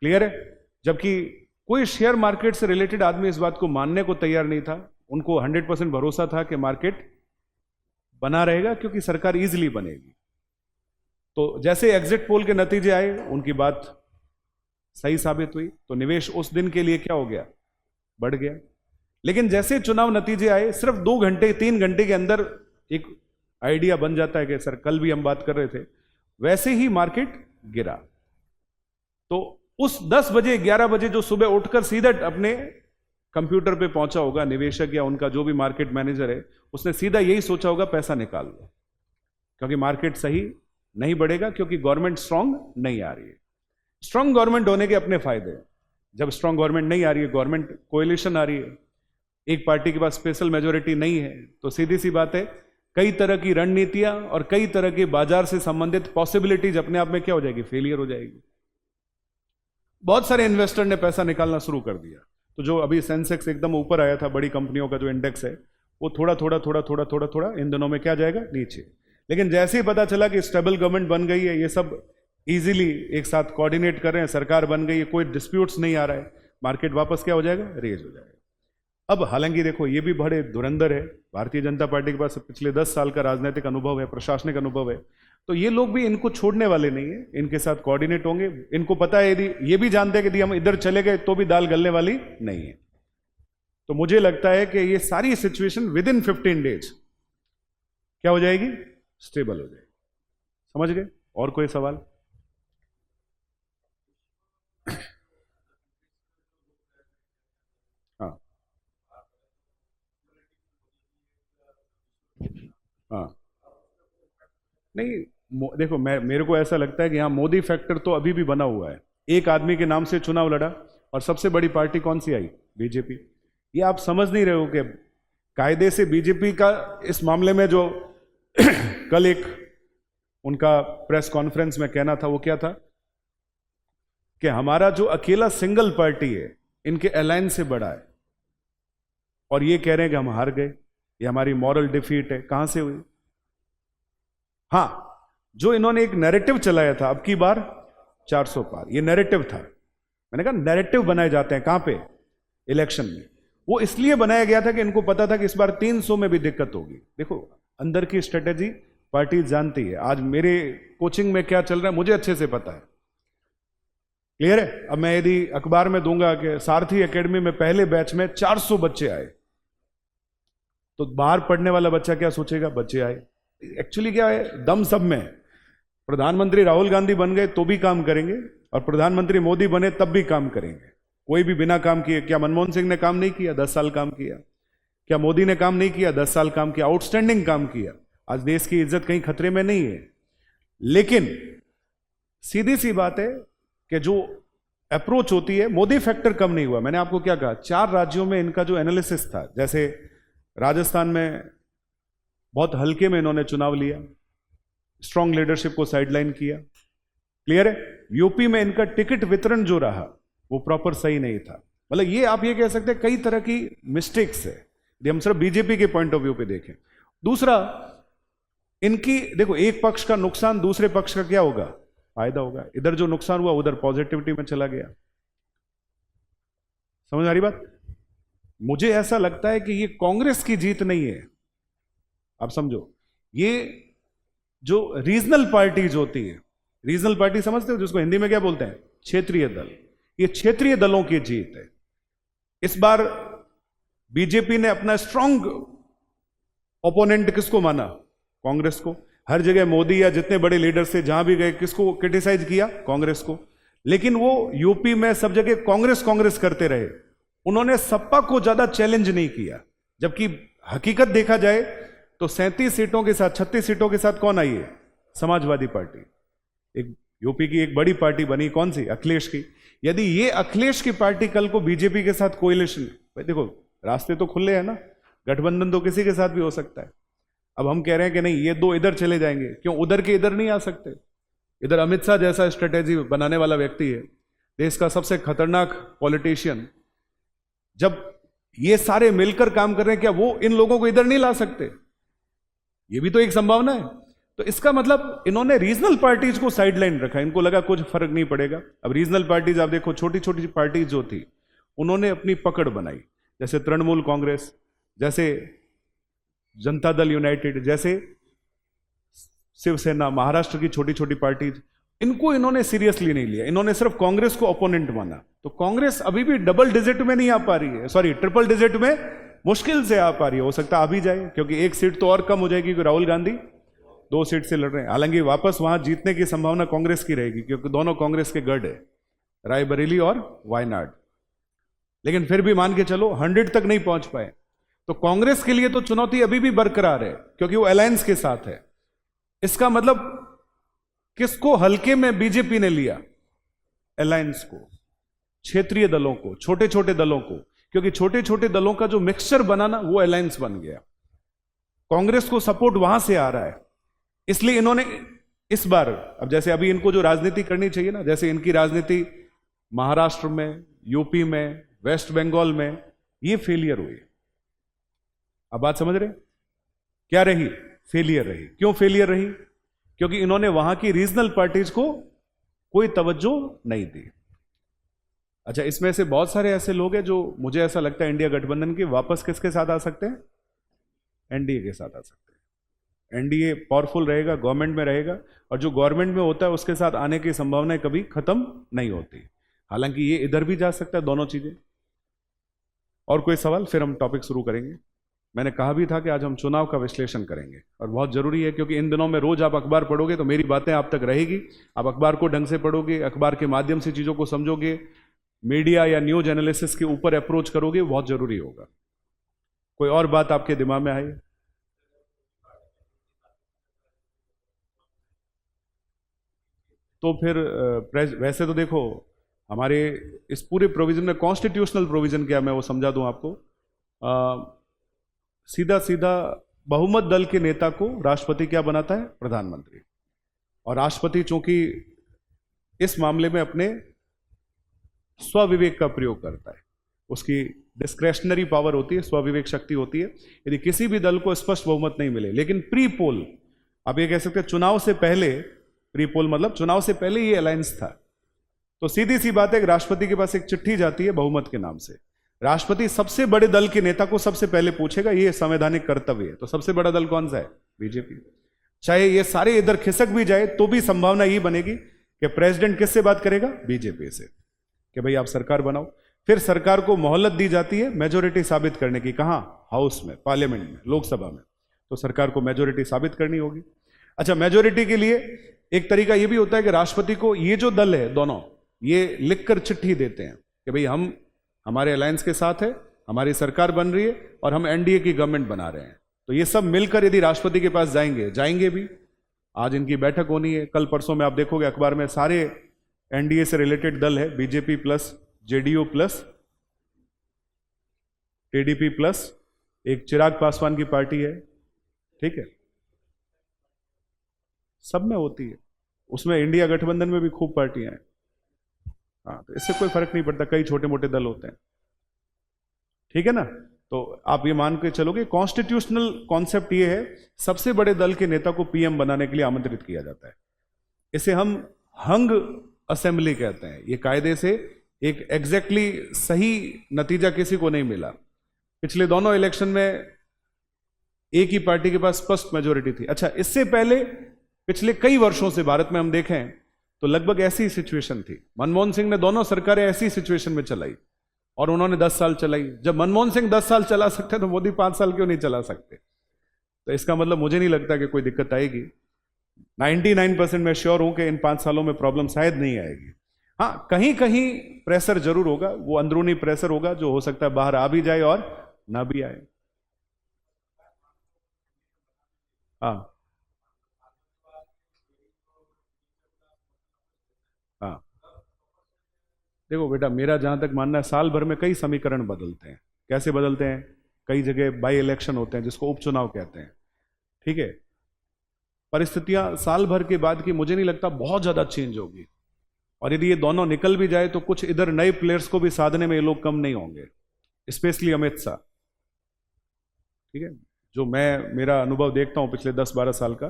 क्लियर है? जबकि कोई शेयर मार्केट से रिलेटेड आदमी इस बात को मानने को तैयार नहीं था, उनको 100% भरोसा था कि मार्केट बना रहेगा क्योंकि सरकार इजीली बनेगी। तो जैसे एग्जिट पोल के नतीजे आए, उनकी बात सही साबित हुई, तो निवेश उस दिन के लिए क्या हो गया? बढ़ गया। लेकिन जैसे चुनाव नतीजे आए, सिर्फ 2 घंटे 3 घंटे के अंदर एक आइडिया बन जाता है कि सर कल भी हम बात कर रहे थे, वैसे ही मार्केट गिरा। तो उस 10 बजे 11 बजे जो सुबह उठकर सीधा अपने कंप्यूटर पे पहुंचा होगा निवेशक या उनका जो भी मार्केट मैनेजर है, उसने सीधा यही सोचा होगा पैसा निकाल लो, क्योंकि मार्केट सही नहीं बढ़ेगा, क्योंकि गवर्नमेंट स्ट्रांग नहीं आ रही है। स्ट्रांग गवर्नमेंट होने के अपने फायदे हैं। जब स्ट्रांग गवर्नमेंट नहीं आ रही है, गवर्नमेंट कोएलिशन आ रही है, एक पार्टी के पास स्पेशल मेजोरिटी नहीं है, तो सीधी सी बात है कई तरह की रणनीतियां और कई तरह के बाजार से संबंधित पॉसिबिलिटीज अपने आप में क्या हो जाएगी? फेलियर हो जाएगी। बहुत सारे इन्वेस्टर ने पैसा निकालना शुरू कर दिया, तो जो अभी सेंसेक्स एकदम ऊपर आया था, बड़ी कंपनियों का जो इंडेक्स है, वो थोड़ा थोड़ा थोड़ा थोड़ा थोड़ा थोड़ा इन दिनों में क्या जाएगा? नीचे। लेकिन जैसे ही पता चला कि स्टेबल गवर्नमेंट बन गई है, ये सब इजीली एक साथ कोऑर्डिनेट कर रहे हैं, सरकार बन गई है, कोई डिस्प्यूट्स नहीं आ रहा है, मार्केट वापस क्या हो जाएगा? रेज हो जाएगा। अब हालांकि देखो ये भी बड़े धुरंधर है, भारतीय जनता पार्टी के पास पिछले 10 साल का राजनीतिक अनुभव है, प्रशासनिक अनुभव है, तो ये लोग भी इनको छोड़ने वाले नहीं है, इनके साथ कोऑर्डिनेट होंगे। इनको पता है, यदि ये भी जानते हैं कि यदि हम इधर चले गए तो भी दाल गलने वाली नहीं है। तो मुझे लगता है कि ये सारी सिचुएशन विद इन 15 डेज क्या हो जाएगी? स्टेबल हो जाएगी। समझ गए? और कोई सवाल? नहीं, देखो मेरे को ऐसा लगता है कि यहाँ मोदी फैक्टर तो अभी भी बना हुआ है। एक आदमी के नाम से चुनाव लड़ा और सबसे बड़ी पार्टी कौन सी आई? बीजेपी। ये आप समझ नहीं रहे हो कि कायदे से बीजेपी का इस मामले में जो कल एक उनका प्रेस कॉन्फ्रेंस में कहना था, वो क्या था कि हमारा जो अकेला सिंगल पार्टी है इनके अलायंस से बड़ा है, और ये कह रहे हैं कि हम हार गए, ये हमारी मॉरल डिफीट है। कहां से हुई? हां, जो इन्होंने एक नैरेटिव चलाया था अब की बार 400 पार, ये नैरेटिव था। मैंने कहा नैरेटिव बनाए जाते हैं कहां पे? इलेक्शन में। वो इसलिए बनाया गया था कि इनको पता था कि इस बार 300 में भी दिक्कत होगी। देखो अंदर की स्ट्रेटेजी पार्टी जानती है। आज मेरे कोचिंग में क्या चल रहा है मुझे अच्छे से पता है। क्लियर है? अब मैं यदि अखबार में दूंगा कि सारथी एकेडमी में पहले बैच में 400 बच्चे आए, तो बाहर पढ़ने वाला बच्चा क्या सोचेगा? बच्चे आए। एक्चुअली क्या है, दम सब में है। प्रधानमंत्री राहुल गांधी बन गए तो भी काम करेंगे, और प्रधानमंत्री मोदी बने तब भी काम करेंगे। कोई भी बिना काम किए, क्या मनमोहन सिंह ने काम नहीं किया? 10 साल काम किया। क्या मोदी ने काम नहीं किया? 10 साल काम किया, आउटस्टैंडिंग काम किया। आज देश की इज्जत कहीं खतरे में नहीं है। लेकिन सीधी सी बात है कि जो अप्रोच होती है, मोदी फैक्टर कम नहीं हुआ। मैंने आपको क्या कहा, 4 राज्यों में इनका जो एनालिसिस था, जैसे राजस्थान में बहुत हल्के में इन्होंने चुनाव लिया, स्ट्रांग लीडरशिप को साइडलाइन किया। क्लियर है? यूपी में इनका टिकट वितरण जो रहा वो प्रॉपर सही नहीं था। मतलब ये आप ये कह सकते हैं कई तरह की मिस्टेक्स है, यदि हम सिर्फ बीजेपी के पॉइंट ऑफ व्यू पे देखें। दूसरा, इनकी देखो एक पक्ष का नुकसान दूसरे पक्ष का क्या होगा? फायदा होगा। इधर जो नुकसान हुआ उधर पॉजिटिविटी में चला गया। समझ आ रही बात? मुझे ऐसा लगता है कि ये कांग्रेस की जीत नहीं है। आप समझो, ये जो रीजनल पार्टीज होती है, रीजनल पार्टी समझते हो जिसको हिंदी में क्या बोलते हैं? क्षेत्रीय दल। ये क्षेत्रीय दलों की जीत है। इस बार बीजेपी ने अपना स्ट्रांग ओपोनेंट किसको माना? कांग्रेस को। हर जगह मोदी या जितने बड़े लीडर से जहां भी गए किसको क्रिटिसाइज किया? कांग्रेस को। लेकिन वो यूपी में सब जगह कांग्रेस कांग्रेस करते रहे, उन्होंने सपा को ज्यादा चैलेंज नहीं किया। जबकि हकीकत देखा जाए तो 37 सीटों के साथ, 36 सीटों के साथ कौन आई है? समाजवादी पार्टी। एक यूपी की एक बड़ी पार्टी बनी, कौन सी? अखिलेश की। यदि ये अखिलेश की पार्टी कल को बीजेपी के साथ कोएलिशन, भाई देखो रास्ते तो खुले हैं ना, गठबंधन तो किसी के साथ भी हो सकता है। अब हम कह रहे हैं कि नहीं ये दो इधर चले जाएंगे, क्यों? उधर के इधर नहीं आ सकते। इधर अमित शाह जैसा स्ट्रेटेजी बनाने वाला व्यक्ति है, देश का सबसे खतरनाक पॉलिटिशियन, जब ये सारे मिलकर काम कर रहे हैं, क्या वो इन लोगों को इधर नहीं ला सकते? ये भी तो एक संभावना है। तो इसका मतलब इन्होंने रीजनल पार्टीज को साइडलाइन रखा, इनको लगा कुछ फर्क नहीं पड़ेगा। अब रीजनल पार्टीज आप देखो, छोटी छोटी पार्टीज जो थी उन्होंने अपनी पकड़ बनाई, जैसे तृणमूल कांग्रेस, जैसे जनता दल यूनाइटेड, जैसे शिवसेना, महाराष्ट्र की छोटी छोटी पार्टीज, इनको इन्होंने सीरियसली नहीं लिया। इन्होंने सिर्फ कांग्रेस को ओपोनेंट माना। तो कांग्रेस अभी भी डबल डिजिट में नहीं आ पा रही है, सॉरी ट्रिपल डिजिट में मुश्किल से आ पा रही है। हो सकता है आ भी जाए, क्योंकि एक सीट तो और कम हो जाएगी, क्योंकि राहुल गांधी 2 सीट से लड़ रहे हैं। हालांकि वापस वहां जीतने की संभावना कांग्रेस की रहेगी, क्योंकि दोनों कांग्रेस के गढ़ है, रायबरेली और वायनाड। लेकिन फिर भी मान के चलो 100 तक नहीं पहुंच पाए। तो कांग्रेस के लिए तो चुनौती अभी भी बरकरार है, क्योंकि वो अलायंस के साथ है। इसका मतलब किसको हल्के में बीजेपी ने लिया? अलायंस को, क्षेत्रीय दलों को, छोटे छोटे दलों को, क्योंकि छोटे छोटे दलों का जो मिक्सचर बना ना, वो अलायंस बन गया। कांग्रेस को सपोर्ट वहां से आ रहा है, इसलिए इन्होंने इस बार, अब जैसे अभी इनको जो राजनीति करनी चाहिए ना, जैसे इनकी राजनीति महाराष्ट्र में, यूपी में, वेस्ट बंगाल में, ये फेलियर हुई। अब बात समझ रहे? क्या रही? फेलियर रही। क्यों फेलियर रही? क्योंकि इन्होंने वहां की रीजनल पार्टीज को कोई तवज्जो नहीं दी। अच्छा, इसमें से बहुत सारे ऐसे लोग हैं जो मुझे ऐसा लगता है इंडिया गठबंधन के वापस किसके साथ आ सकते हैं? एनडीए के साथ आ सकते हैं। एनडीए पावरफुल रहेगा, गवर्नमेंट में रहेगा, और जो गवर्नमेंट में होता है उसके साथ आने की संभावनाएं कभी खत्म नहीं होती। हालांकि ये इधर भी जा सकता है, दोनों चीजें। और कोई सवाल? फिर हम टॉपिक शुरू करेंगे। मैंने कहा भी था कि आज हम चुनाव का विश्लेषण करेंगे, और बहुत जरूरी है, क्योंकि इन दिनों में रोज आप अखबार पढ़ोगे तो मेरी बातें आप तक रहेगी। आप अखबार को ढंग से पढ़ोगे, अखबार के माध्यम से चीजों को समझोगे, मीडिया या न्यूज एनालिसिस के ऊपर अप्रोच करोगे, बहुत जरूरी होगा। कोई और बात आपके दिमाग में आई? तो फिर वैसे तो देखो हमारे इस पूरे प्रोविजन में कॉन्स्टिट्यूशनल प्रोविजन क्या, मैं वो समझा दूं आपको। सीधा सीधा बहुमत दल के नेता को राष्ट्रपति क्या बनाता है? प्रधानमंत्री। और राष्ट्रपति चूंकि इस मामले में अपने स्वविवेक का प्रयोग करता है, उसकी डिस्क्रेशनरी पावर होती है, स्वविवेक शक्ति होती है। यदि किसी भी दल को स्पष्ट बहुमत नहीं मिले, लेकिन प्री पोल, आप ये कह सकते हैं चुनाव से पहले, प्री पोल मतलब चुनाव से पहले ये अलायंस था, तो सीधी सी बात है कि राष्ट्रपति के पास एक चिट्ठी जाती है बहुमत के नाम से। राष्ट्रपति सबसे बड़े दल के नेता को सबसे पहले पूछेगा, ये संवैधानिक कर्तव्य है। तो सबसे बड़ा दल कौन सा है? बीजेपी। चाहे ये सारे इधर खिसक भी जाए तो भी संभावना ये बनेगी कि प्रेसिडेंट किससे बात करेगा? बीजेपी से, कि भाई आप सरकार बनाओ। फिर सरकार को मोहलत दी जाती है मेजोरिटी साबित करने की। कहां? हाउस में, पार्लियामेंट में, लोकसभा में। तो सरकार को मेजोरिटी साबित करनी होगी। अच्छा, मेजोरिटी के लिए एक तरीका यह भी होता है कि राष्ट्रपति को ये जो दल है दोनों, ये लिखकर चिट्ठी देते हैं कि भाई हम हमारे अलायंस के साथ है, हमारी सरकार बन रही है और हम एनडीए की गवर्नमेंट बना रहे हैं। तो ये सब मिलकर यदि राष्ट्रपति के पास जाएंगे भी। आज इनकी बैठक होनी है, कल परसों में आप देखोगे अखबार में सारे एनडीए से रिलेटेड दल है, BJP plus JDU plus TDP plus एक चिराग पासवान की पार्टी है, ठीक है, सब में होती है। उसमें इंडिया गठबंधन में भी खूब पार्टियां हैं। हाँ, तो इससे कोई फर्क नहीं पड़ता, कई छोटे मोटे दल होते हैं, ठीक है ना। तो आप ये मान के चलोगे कॉन्स्टिट्यूशनल कॉन्सेप्ट ये है, सबसे बड़े दल के नेता को पीएम बनाने के लिए आमंत्रित किया जाता है। इसे हम हंग असेंबली कहते हैं। ये कायदे से एक एग्जैक्टली सही नतीजा किसी को नहीं मिला। पिछले दोनों इलेक्शन में एक ही पार्टी के पास स्पष्ट मेजोरिटी थी। अच्छा, इससे पहले पिछले कई वर्षों से भारत में हम देखें तो लगभग ऐसी सिचुएशन थी। मनमोहन सिंह ने दोनों सरकारें ऐसी सिचुएशन में चलाई और उन्होंने 10 साल चलाई। जब मनमोहन सिंह 10 साल चला सकते तो मोदी 5 साल क्यों नहीं चला सकते? तो इसका मतलब मुझे नहीं लगता कि कोई दिक्कत आएगी। 99% मैं श्योर हूं कि इन 5 सालों में प्रॉब्लम शायद नहीं आएगी। हाँ, कहीं कहीं प्रेशर जरूर होगा, वो अंदरूनी प्रेशर होगा जो हो सकता है बाहर आ भी जाए और ना भी आए। हाँ हाँ, देखो बेटा, मेरा जहां तक मानना है साल भर में कई समीकरण बदलते हैं। कैसे बदलते हैं? कई जगह बाई इलेक्शन होते हैं जिसको उपचुनाव कहते हैं, ठीक है। परिस्थितियां साल भर के बाद की मुझे नहीं लगता बहुत ज्यादा चेंज होगी। और यदि ये दोनों निकल भी जाए तो कुछ इधर नए प्लेयर्स को भी साधने में ये लोग कम नहीं होंगे, स्पेशली अमित शाह, ठीक है। जो मेरा अनुभव देखता हूं पिछले 10-12 साल का,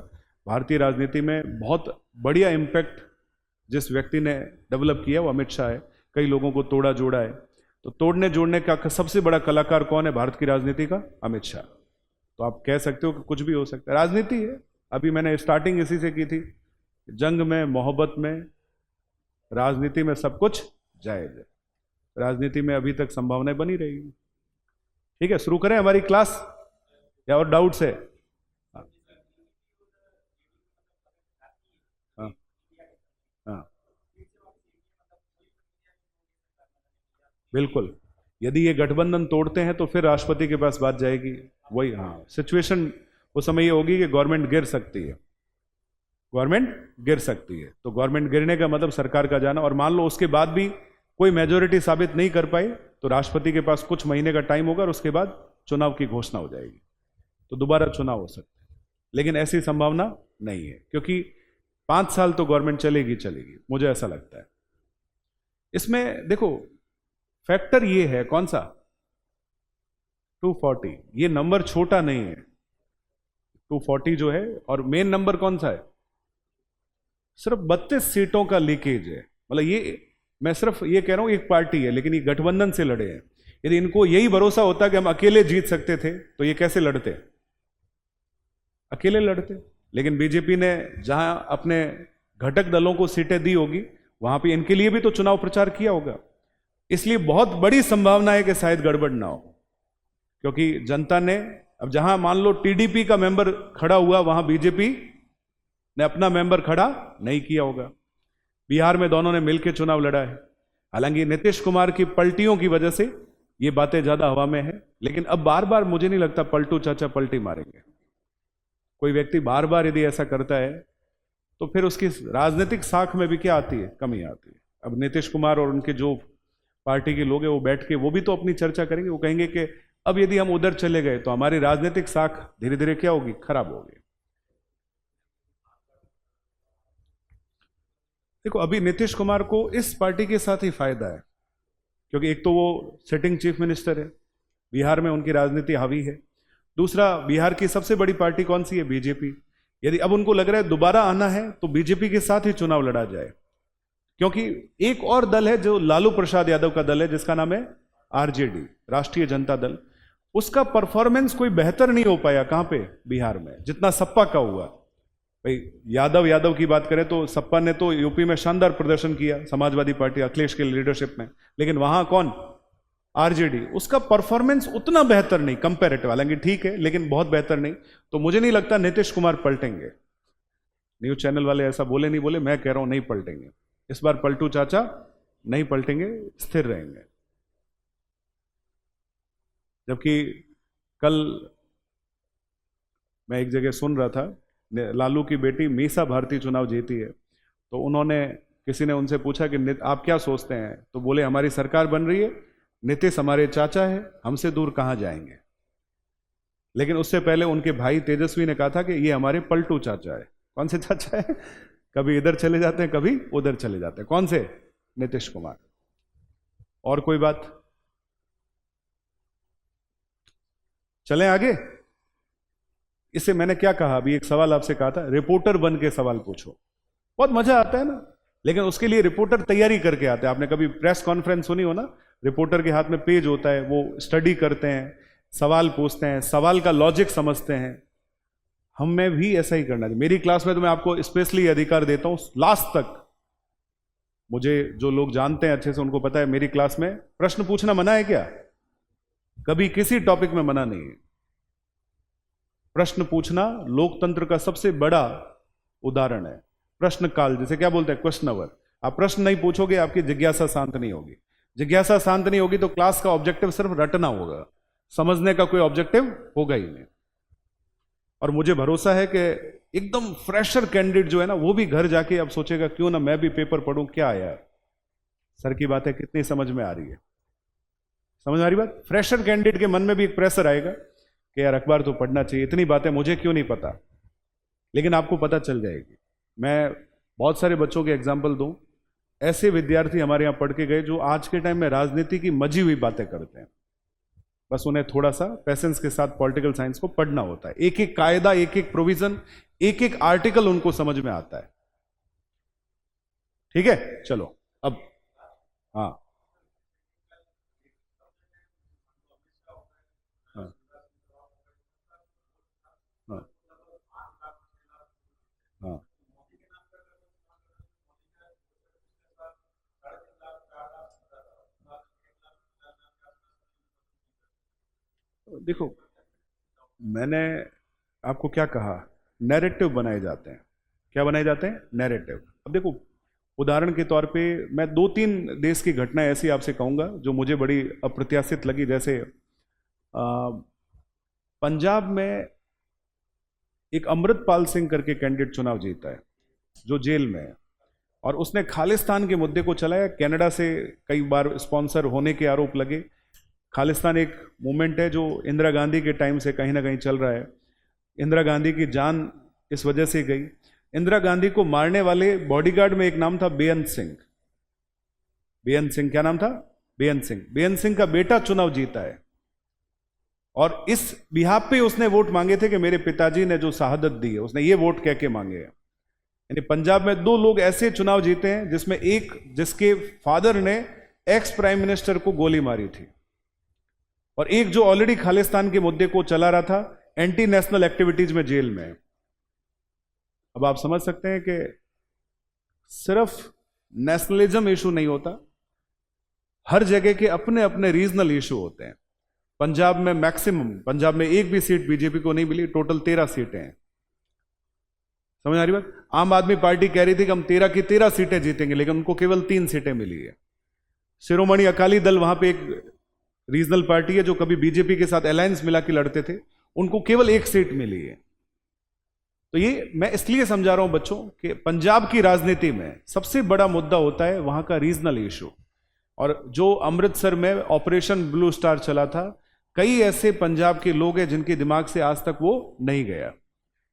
भारतीय राजनीति में बहुत बढ़िया इम्पैक्ट जिस व्यक्ति ने डेवलप किया वो अमित शाह है। कई लोगों को तोड़ा जोड़ा है। तो तोड़ने जोड़ने का सबसे बड़ा कलाकार कौन है भारत की राजनीति का? अमित शाह। तो आप कह सकते हो कि कुछ भी हो सकता है, राजनीति है। अभी मैंने स्टार्टिंग इसी से की थी, जंग में, मोहब्बत में, राजनीति में सब कुछ जायज है। राजनीति में अभी तक संभावनाएं बनी रहेगी। ठीक है, शुरू करें हमारी क्लास या और डाउट्स है? हाँ हाँ हाँ, बिल्कुल। यदि ये गठबंधन तोड़ते हैं तो फिर राष्ट्रपति के पास बात जाएगी। वही, हाँ, सिचुएशन उस समय ये होगी कि गवर्नमेंट गिर सकती है, गवर्नमेंट गिर सकती है। तो गवर्नमेंट गिरने का मतलब सरकार का जाना। और मान लो उसके बाद भी कोई मेजोरिटी साबित नहीं कर पाई तो राष्ट्रपति के पास कुछ महीने का टाइम होगा और उसके बाद चुनाव की घोषणा हो जाएगी, तो दोबारा चुनाव हो सकता है। लेकिन ऐसी संभावना नहीं है, क्योंकि 5 साल तो गवर्नमेंट चलेगी चलेगी, मुझे ऐसा लगता है। इसमें देखो फैक्टर ये है, कौन सा? 240। ये नंबर छोटा नहीं है 240 जो है। और मेन नंबर कौन सा है? सिर्फ 32 सीटों का लीकेज है। मतलब ये, मैं सिर्फ ये कह रहा हूं, एक पार्टी है लेकिन ये गठबंधन से लड़े हैं। यदि इनको यही भरोसा होता कि हम अकेले जीत सकते थे तो ये कैसे लड़ते? अकेले लड़ते। लेकिन बीजेपी ने जहां अपने घटक दलों को सीटें दी होगी वहां पे इनके लिए भी तो चुनाव प्रचार किया होगा। इसलिए बहुत बड़ी संभावना है कि शायद गड़बड़ ना हो, क्योंकि जनता ने, अब जहां मान लो टीडीपी का मेंबर खड़ा हुआ वहां बीजेपी ने अपना मेंबर खड़ा नहीं किया होगा। बिहार में दोनों ने मिलकर चुनाव लड़ा है। हालांकि नीतीश कुमार की पलटियों की वजह से ये बातें ज्यादा हवा में है, लेकिन अब बार बार मुझे नहीं लगता पलटू चाचा पलटी मारेंगे। कोई व्यक्ति बार बार यदि ऐसा करता है तो फिर उसकी राजनीतिक साख में भी क्या आती है, कमी आती है। अब नीतीश कुमार और उनके जो पार्टी के लोग हैं वो बैठ के वो भी तो अपनी चर्चा करेंगे। वो कहेंगे कि अब यदि हम उधर चले गए तो हमारी राजनीतिक साख धीरे धीरे क्या होगी, खराब होगी। देखो अभी नीतीश कुमार को इस पार्टी के साथ ही फायदा है, क्योंकि एक तो वो सिटिंग चीफ मिनिस्टर है, बिहार में उनकी राजनीति हावी है। दूसरा, बिहार की सबसे बड़ी पार्टी कौन सी है, बीजेपी। यदि अब उनको लग रहा है दोबारा आना है तो बीजेपी के साथ ही चुनाव लड़ा जाए, क्योंकि एक और दल है जो लालू प्रसाद यादव का दल है, जिसका नाम है आरजेडी, राष्ट्रीय जनता दल। उसका परफॉर्मेंस कोई बेहतर नहीं हो पाया कहां पे, बिहार में, जितना सपा का हुआ। भाई यादव की बात करें तो सपा ने तो यूपी में शानदार प्रदर्शन किया, समाजवादी पार्टी अखिलेश के लीडरशिप में, लेकिन वहां कौन, आरजेडी। उसका परफॉर्मेंस उतना बेहतर नहीं, कंपेरेटिव, हालांकि ठीक है लेकिन बहुत बेहतर नहीं। तो मुझे नहीं लगता नीतीश कुमार पलटेंगे। न्यूज चैनल वाले ऐसा बोले नहीं बोले, मैं कह रहा हूं नहीं पलटेंगे इस बार। पलटू चाचा नहीं पलटेंगे, स्थिर रहेंगे। जबकि कल मैं एक जगह सुन रहा था, लालू की बेटी मीसा भारती चुनाव जीती है, तो उन्होंने, किसी ने उनसे पूछा कि आप क्या सोचते हैं, तो बोले हमारी सरकार बन रही है, नीतीश हमारे चाचा है, हमसे दूर कहां जाएंगे। लेकिन उससे पहले उनके भाई तेजस्वी ने कहा था कि ये हमारे पलटू चाचा है। कौन से चाचा है, कभी इधर चले जाते हैं कभी उधर चले जाते हैं। कौन से, नीतीश कुमार। और कोई बात, चलें आगे। इससे मैंने क्या कहा, अभी एक सवाल आपसे कहा था, रिपोर्टर बन के सवाल पूछो, बहुत मजा आता है ना। लेकिन उसके लिए रिपोर्टर तैयारी करके आते हैं। आपने कभी प्रेस कॉन्फ्रेंस सुनी हो ना, रिपोर्टर के हाथ में पेज होता है, वो स्टडी करते हैं, सवाल पूछते हैं, सवाल का लॉजिक समझते हैं। हमें भी ऐसा ही करना चाहिए। मेरी क्लास में तो मैं आपको स्पेशली अधिकार देता हूं, लास्ट तक, मुझे जो लोग जानते हैं अच्छे से उनको पता है, मेरी क्लास में प्रश्न पूछना मना है क्या, कभी किसी टॉपिक में मना नहीं है। प्रश्न पूछना लोकतंत्र का सबसे बड़ा उदाहरण है। प्रश्न काल, जैसे क्या बोलते हैं, क्वेश्चन आवर। आप प्रश्न नहीं पूछोगे, आपकी जिज्ञासा शांत नहीं होगी। जिज्ञासा शांत नहीं होगी तो क्लास का ऑब्जेक्टिव सिर्फ रटना होगा, समझने का कोई ऑब्जेक्टिव होगा ही नहीं। और मुझे भरोसा है कि एकदम फ्रेशर कैंडिडेट जो है ना, वो भी घर जाके अब सोचेगा क्यों ना मैं भी पेपर पढ़ूं, क्या यार सर की बातें कितनी समझ में आ रही है। समझ आ रही बात। फ्रेशर कैंडिडेट के मन में भी एक प्रेशर आएगा कि यार अखबार तो पढ़ना चाहिए, इतनी बातें मुझे क्यों नहीं पता। लेकिन आपको पता चल जाएगी। मैं बहुत सारे बच्चों के एग्जाम्पल दूं, ऐसे विद्यार्थी हमारे यहां पढ़ के गए जो आज के टाइम में राजनीति की मजी हुई बातें करते हैं। बस उन्हें थोड़ा सा पेशेंस के साथ पॉलिटिकल साइंस को पढ़ना होता है। एक एक कायदा, एक एक प्रोविजन, एक एक आर्टिकल उनको समझ में आता है। ठीक है, चलो अब, हाँ हाँ हाँ हाँ। देखो मैंने आपको क्या कहा, नैरेटिव बनाए जाते हैं। क्या बनाए जाते हैं, नैरेटिव। अब देखो उदाहरण के तौर पे मैं दो तीन देश की घटनाएं ऐसी आपसे कहूंगा जो मुझे बड़ी अप्रत्याशित लगी। जैसे पंजाब में एक अमृतपाल सिंह करके कैंडिडेट चुनाव जीता है, जो जेल में है, और उसने खालिस्तान के मुद्दे को चलाया। कनाडा से कई बार स्पॉन्सर होने के आरोप लगे। खालिस्तान एक मूवमेंट है जो इंदिरा गांधी के टाइम से कहीं ना कहीं चल रहा है। इंदिरा गांधी की जान इस वजह से गई। इंदिरा गांधी को मारने वाले बॉडीगार्ड में एक नाम था बेअंत सिंह। बेअंत सिंह, क्या नाम था, बेअंत सिंह। बेअंत सिंह का बेटा चुनाव जीता है, और इस बिहाफ पे उसने वोट मांगे थे कि मेरे पिताजी ने जो शहादत दी है, उसने ये वोट कह के मांगे हैं। यानी पंजाब में दो लोग ऐसे चुनाव जीते हैं जिसमें एक, जिसके फादर ने एक्स प्राइम मिनिस्टर को गोली मारी थी, और एक जो ऑलरेडी खालिस्तान के मुद्दे को चला रहा था, एंटी नेशनल एक्टिविटीज में जेल में। अब आप समझ सकते हैं कि सिर्फ नेशनलिज्म इशू नहीं होता, हर जगह के अपने अपने रीजनल इशू होते हैं। पंजाब में मैक्सिमम, पंजाब में एक भी सीट बीजेपी को नहीं मिली, टोटल 13 सीटें हैं। समझ आ रही बात। आम आदमी पार्टी कह रही थी कि हम 13 की 13 सीटें जीतेंगे, लेकिन उनको केवल 3 सीटें मिली है। शिरोमणि अकाली दल, वहां पे एक रीजनल पार्टी है जो कभी बीजेपी के साथ अलायंस मिला के लड़ते थे, उनको केवल 1 सीट मिली है। तो ये मैं इसलिए समझा रहा हूं बच्चों कि पंजाब की राजनीति में सबसे बड़ा मुद्दा होता है वहां का रीजनल इशू। और जो अमृतसर में ऑपरेशन ब्लू स्टार चला था, कई ऐसे पंजाब के लोग हैं जिनके दिमाग से आज तक वो नहीं गया।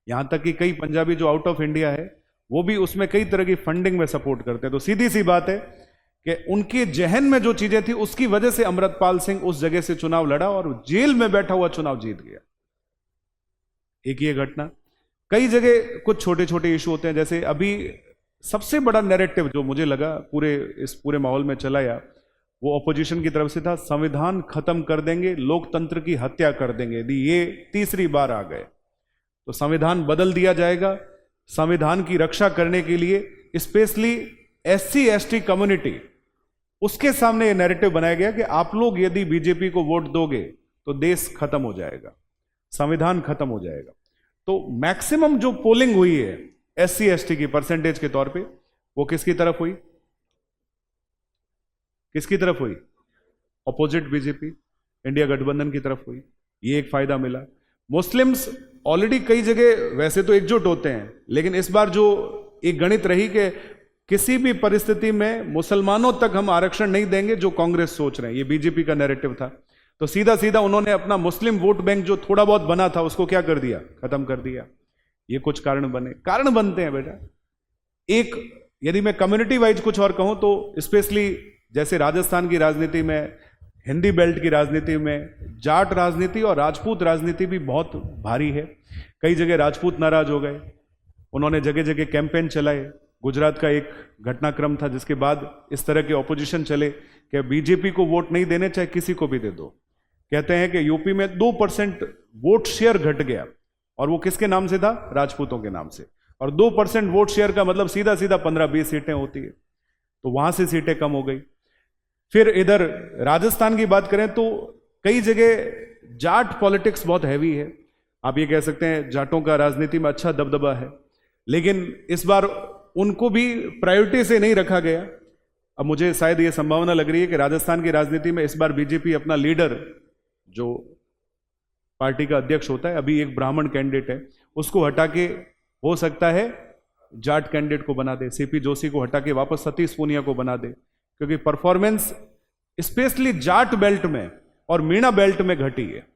यहां तक कि कई पंजाबी जो आउट ऑफ इंडिया है वो भी उसमें कई तरह की फंडिंग में सपोर्ट करते हैं। तो सीधी सी बात है कि उनके जहन में जो चीजें थी उसकी वजह से अमृतपाल सिंह उस जगह से चुनाव लड़ा और जेल में बैठा हुआ चुनाव जीत गया। एक ये घटना। कई जगह कुछ छोटे छोटे इशू होते हैं, जैसे अभी सबसे बड़ा नैरेटिव जो मुझे लगा इस पूरे माहौल में चला या वो ऑपोजिशन की तरफ से था, संविधान खत्म कर देंगे, लोकतंत्र की हत्या कर देंगे। यदि ये तीसरी बार आ गए तो संविधान बदल दिया जाएगा। संविधान की रक्षा करने के लिए स्पेशली SC ST कम्युनिटी, उसके सामने ये नैरेटिव बनाया गया कि आप लोग यदि बीजेपी को वोट दोगे तो देश खत्म हो जाएगा, संविधान खत्म हो जाएगा। तो मैक्सिमम जो पोलिंग हुई है SC ST की परसेंटेज के तौर पे, वो किसकी तरफ हुई? किसकी तरफ हुई? अपोजिट बीजेपी, इंडिया गठबंधन की तरफ हुई। ये एक फायदा मिला। मुस्लिम्स ऑलरेडी कई जगह वैसे तो एकजुट होते हैं, लेकिन इस बार जो एक गणित रही कि किसी भी परिस्थिति में मुसलमानों तक हम आरक्षण नहीं देंगे, जो कांग्रेस सोच रहे हैं, ये बीजेपी का नैरेटिव था। तो सीधा सीधा उन्होंने अपना मुस्लिम वोट बैंक जो थोड़ा बहुत बना था उसको क्या कर दिया? खत्म कर दिया। ये कुछ कारण बनते हैं बेटा। एक यदि मैं कम्युनिटी वाइज कुछ और कहूं तो स्पेशली जैसे राजस्थान की राजनीति में, हिंदी बेल्ट की राजनीति में जाट राजनीति और राजपूत राजनीति भी बहुत भारी है। कई जगह राजपूत नाराज हो गए, उन्होंने जगह जगह कैंपेन चलाए। गुजरात का एक घटनाक्रम था जिसके बाद इस तरह के ऑपोजिशन चले कि बीजेपी को वोट नहीं देने, चाहे किसी को भी दे दो। कहते हैं कि यूपी में 2% वोट शेयर घट गया, और वो किसके नाम से था? राजपूतों के नाम से। और 2% वोट शेयर का मतलब सीधा सीधा 15-20 सीटें होती है, तो वहां से सीटें कम हो गई। फिर इधर राजस्थान की बात करें तो कई जगह जाट पॉलिटिक्स बहुत हैवी है। आप ये कह सकते हैं जाटों का राजनीति में अच्छा दबदबा है, लेकिन इस बार उनको भी प्रायोरिटी से नहीं रखा गया। अब मुझे शायद ये संभावना लग रही है कि राजस्थान की राजनीति में इस बार बीजेपी अपना लीडर, जो पार्टी का अध्यक्ष होता है, अभी एक ब्राह्मण कैंडिडेट है, उसको हटा के हो सकता है जाट कैंडिडेट को बना दे। CP जोशी को हटा के वापस सतीश पूनिया को बना दे, क्योंकि परफॉर्मेंस स्पेशली जाट बेल्ट में और मीणा बेल्ट में घटी है।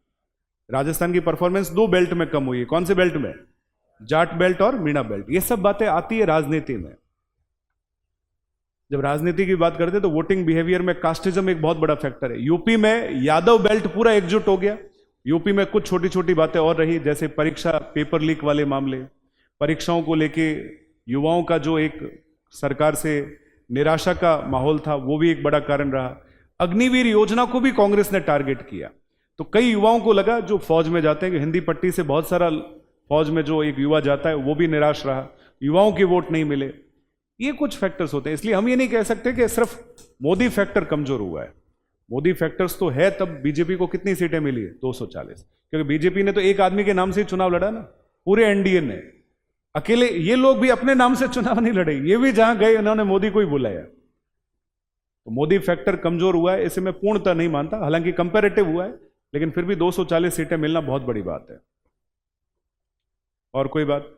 राजस्थान की परफॉर्मेंस 2 बेल्ट में कम हुई है। कौन से बेल्ट में? जाट बेल्ट और मीणा बेल्ट। ये सब बातें आती है राजनीति में। जब राजनीति की बात करते हैं तो वोटिंग बिहेवियर में कास्टिज्म एक बहुत बड़ा फैक्टर है। यूपी में यादव बेल्ट पूरा एकजुट हो गया। यूपी में कुछ छोटी छोटी बातें और रही, जैसे परीक्षा पेपर लीक वाले मामले, परीक्षाओं को लेके युवाओं का जो एक सरकार से निराशा का माहौल था, वो भी एक बड़ा कारण रहा। अग्निवीर योजना को भी कांग्रेस ने टारगेट किया, तो कई युवाओं को लगा जो फौज में जाते हैं कि हिंदी पट्टी से बहुत सारा फौज में जो एक युवा जाता है वो भी निराश रहा, युवाओं के वोट नहीं मिले। ये कुछ फैक्टर्स होते हैं, इसलिए हम ये नहीं कह सकते कि सिर्फ मोदी फैक्टर कमजोर हुआ है। मोदी फैक्टर्स तो है, तब बीजेपी को कितनी सीटें मिली है? 240। क्योंकि बीजेपी ने तो एक आदमी के नाम से ही चुनाव लड़ा ना, पूरे एनडीए ने अकेले। ये लोग भी अपने नाम से चुनाव नहीं लड़े, ये भी जहां गए उन्होंने मोदी को ही बुलाया। तो मोदी फैक्टर कमजोर हुआ है, इसे मैं पूर्णतः नहीं मानता, हालांकि कंपैरेटिव हुआ है, लेकिन फिर भी 240 सीटें मिलना बहुत बड़ी बात है। और कोई बात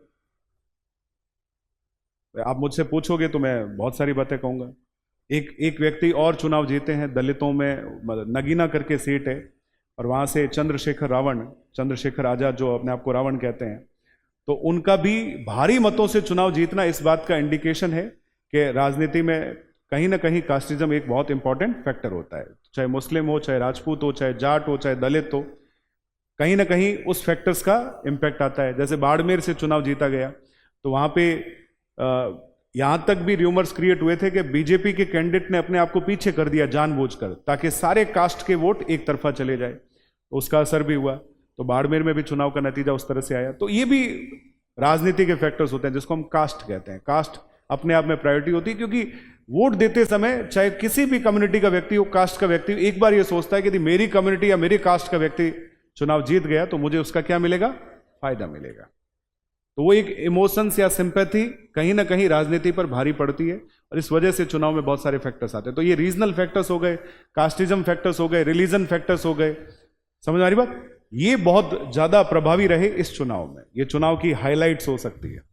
आप मुझसे पूछोगे तो मैं बहुत सारी बातें कहूंगा। एक व्यक्ति और चुनाव जीते हैं दलितों में, नगीना करके सीट है, और वहां से चंद्रशेखर आजाद, जो अपने आप को रावण कहते हैं, तो उनका भी भारी मतों से चुनाव जीतना इस बात का इंडिकेशन है कि राजनीति में कहीं ना कहीं कास्टिज्म एक बहुत इंपॉर्टेंट फैक्टर होता है। चाहे मुस्लिम हो, चाहे राजपूत हो, चाहे जाट हो, चाहे दलित हो, कहीं ना कहीं उस फैक्टर्स का इंपैक्ट आता है। जैसे बाड़मेर से चुनाव जीता गया, तो वहां पे यहां तक भी र्यूमर्स क्रिएट हुए थे कि बीजेपी के कैंडिडेट ने अपने आप को पीछे कर दिया जानबूझकर, ताकि सारे कास्ट के वोट एक तरफा चले जाए। तो उसका असर भी हुआ, तो बाड़मेर में भी चुनाव का नतीजा उस तरह से आया। तो ये भी राजनीति के फैक्टर्स होते हैं, जिसको हम कास्ट कहते हैं। कास्ट अपने आप में प्रायोरिटी होती है, क्योंकि वोट देते समय चाहे किसी भी कम्युनिटी का व्यक्ति हो, कास्ट का व्यक्ति हो, एक बार ये सोचता है कि यदि मेरी कम्युनिटी या मेरी कास्ट का व्यक्ति चुनाव जीत गया तो मुझे उसका क्या मिलेगा? फायदा मिलेगा। तो वो एक इमोशंस या सिंपैथी कहीं ना कहीं राजनीति पर भारी पड़ती है, और इस वजह से चुनाव में बहुत सारे फैक्टर्स आते हैं। तो ये रीजनल फैक्टर्स हो गए, कास्टिज्म फैक्टर्स हो गए, रिलीजन फैक्टर्स हो गए। समझ आ रही बात? ये बहुत ज्यादा प्रभावी रहे इस चुनाव में, ये चुनाव की हाइलाइट्स हो सकती है।